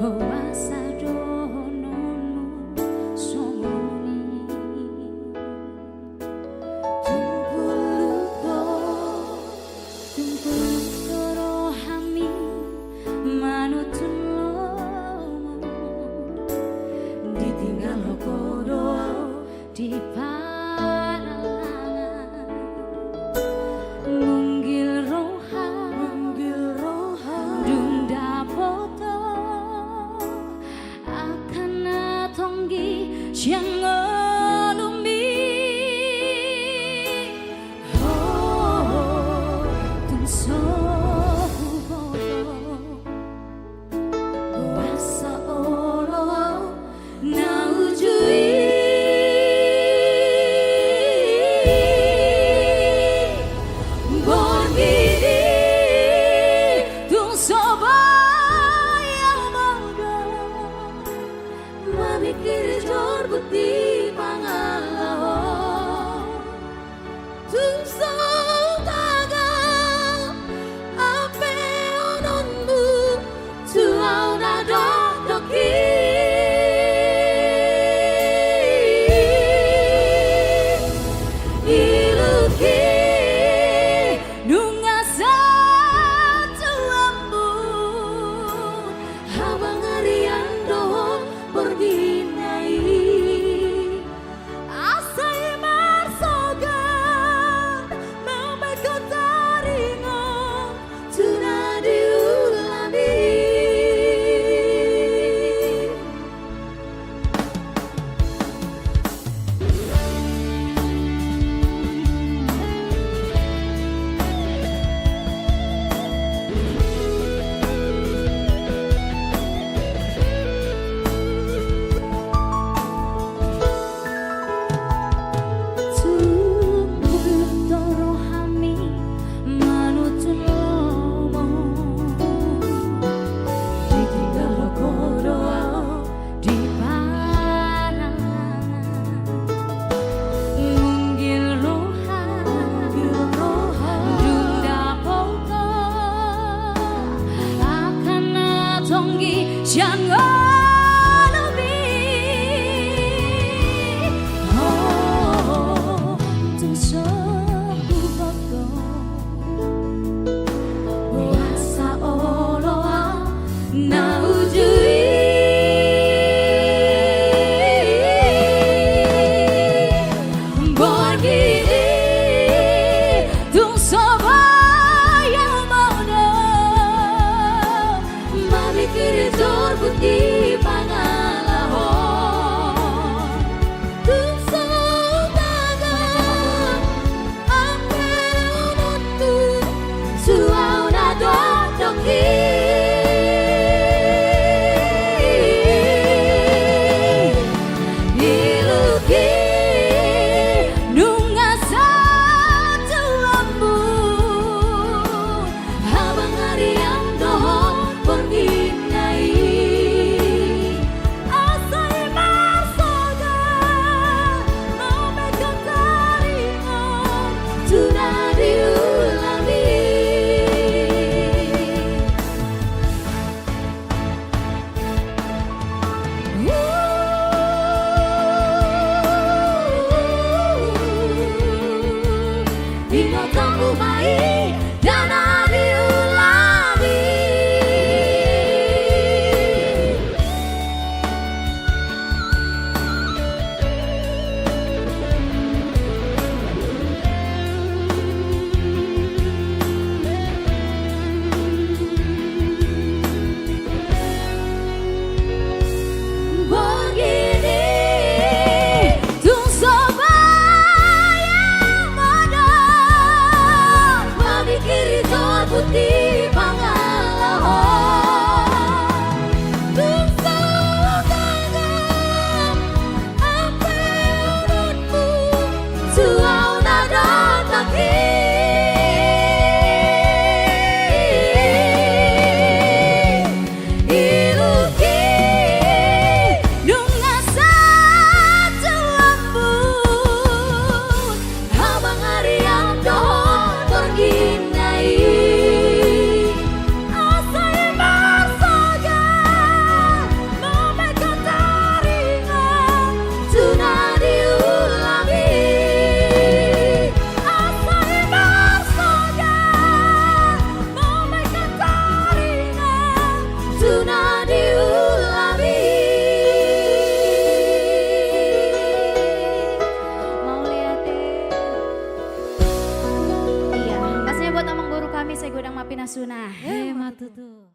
kuasa donomu somoni tumpuluko rohami manutun lomo ditinggal kodo di paralangan munggil roha dunda poto akan tonggi yang ngelumi oh tun sohu bodo kuasa olo naujui Mikir jor beti
Pinasuna.
Matutu.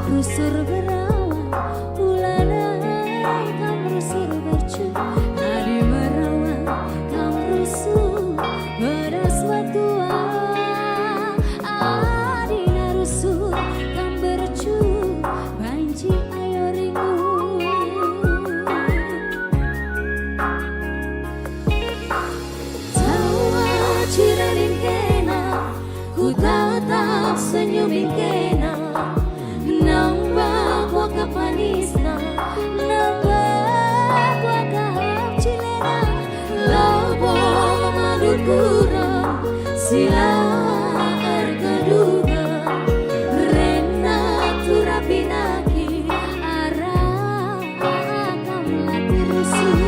Rusur berawan, ulanai kam rusur bercu, hari merawan kam rusur beras batua, adina rusur kam bercu, banci ayo ringu. Tawa ciranin kena, ku tatap senyumin kena. Nambah wakap manisna, nambah wakap cilena, labo madu kurang, sila argaduga, rena turapinaki, arah akam lati rusuh.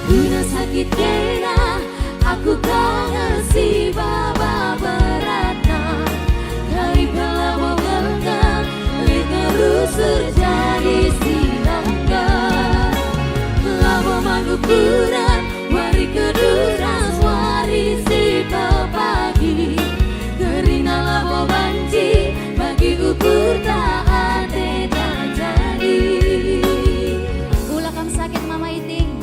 Guna sakit kena, aku kangen si baba beratna. Terjadi sinangga labo manukuran wari keduras wari si pagi gerina labo banci bagi ukur tak ate tak jadi ulah kam sakit mama iting.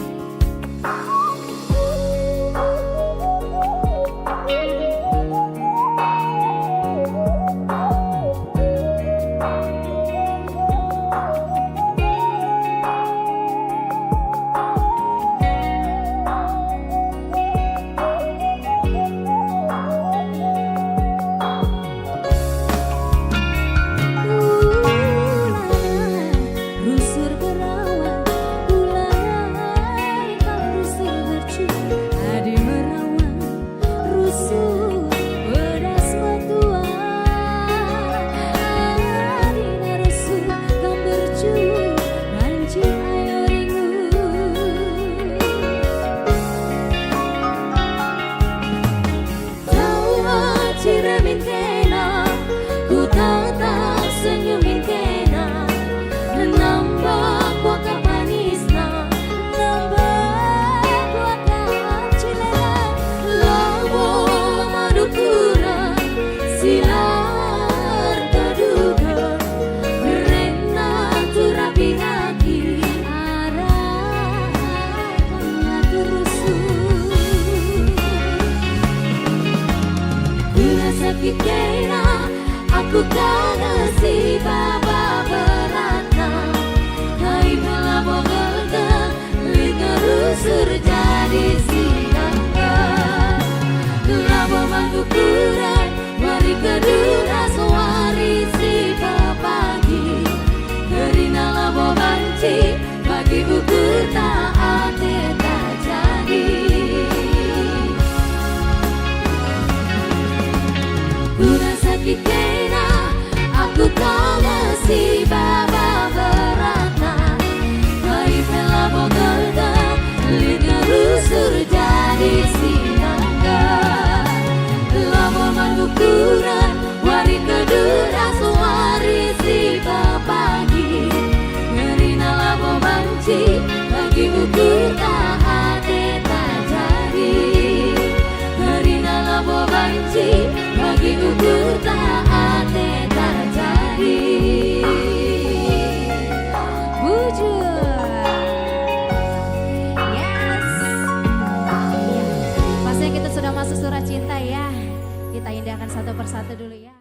Aku kangen si baba beratna, kai melabo gelga, lika rusur jadi sinangga. Labo mangkukuran, wari keduras wari si pagi, gerina labo banci, bagi ukur tak ate tak jadi. Kuna sakit kena, aku kangen si baba beratna, kai pelabo gelga, lika rusur jadi sinangga. Labo manukuran, wari keduras wari si pagi, gerina labo banci, bagi ukur tak ate tak jadi. Gerina labo banci, bagi ukur tak ate tak jadi. Bujur. Yes. Pastinya kita sudah masuk surat cinta ya. Kita indahkan satu persatu dulu ya.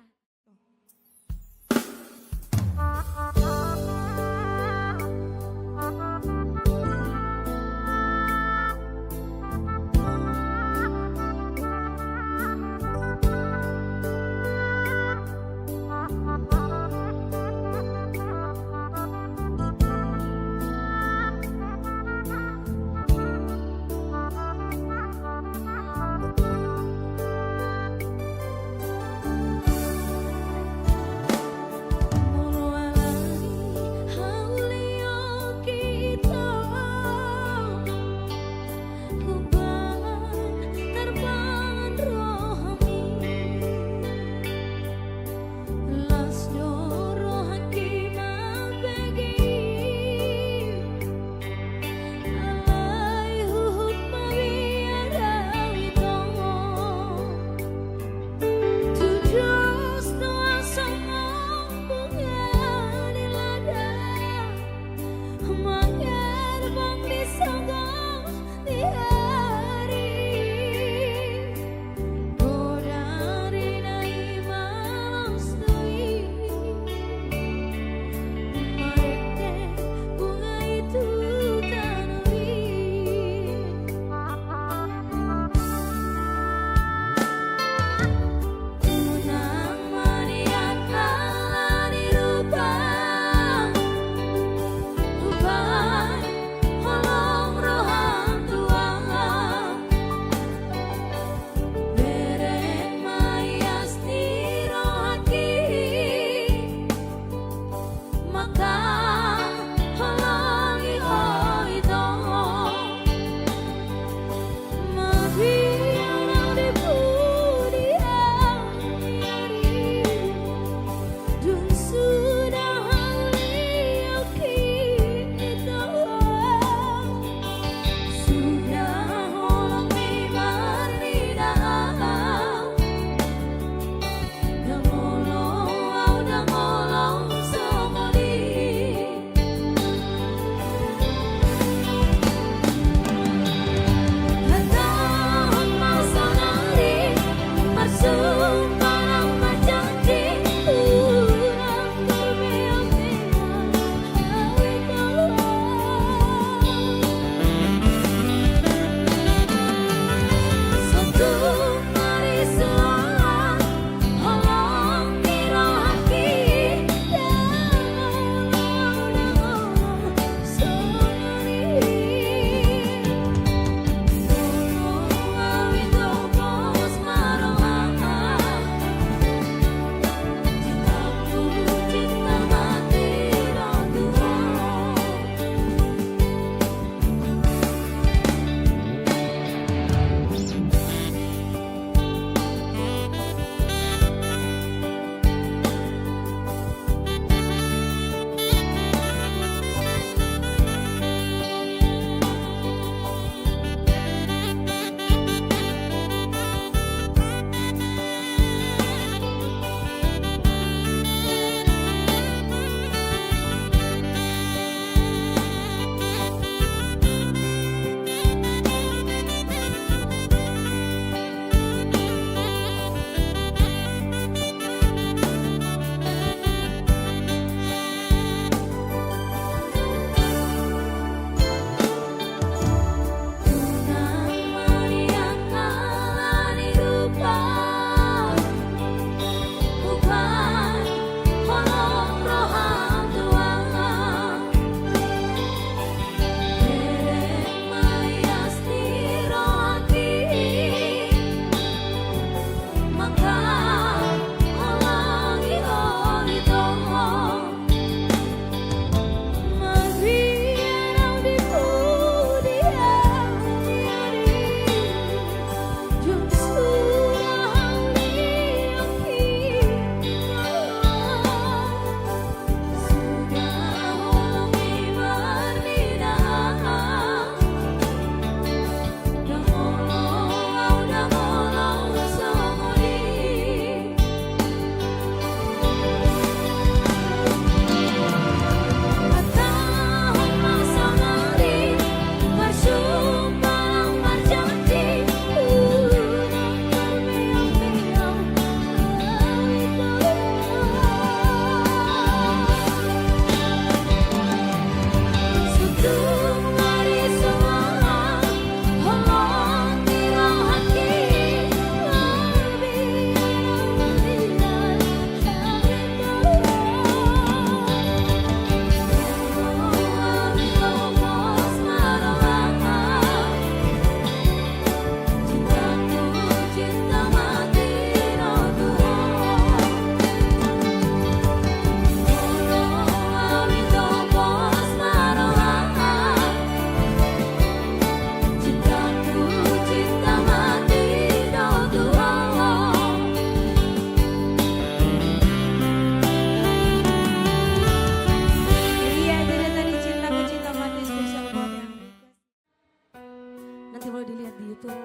Nanti boleh dilihat di YouTube.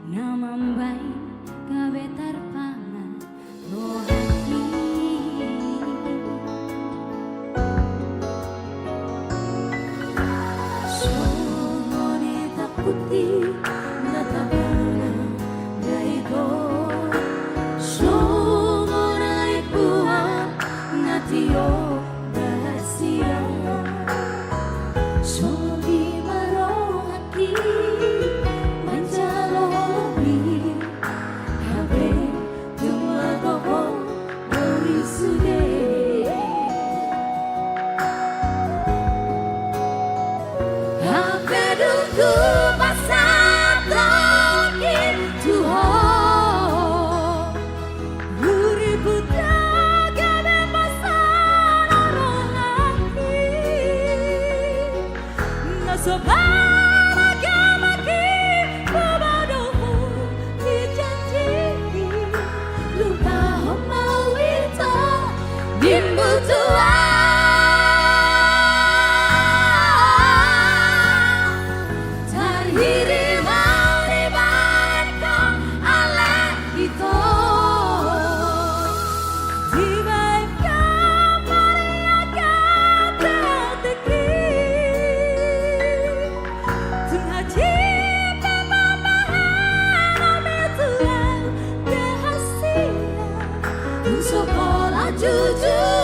Namambai gawe tarpangan rohani Songone takuti natabana gaito Songona ipua natio rahasia Soli marohati Sekolah jujur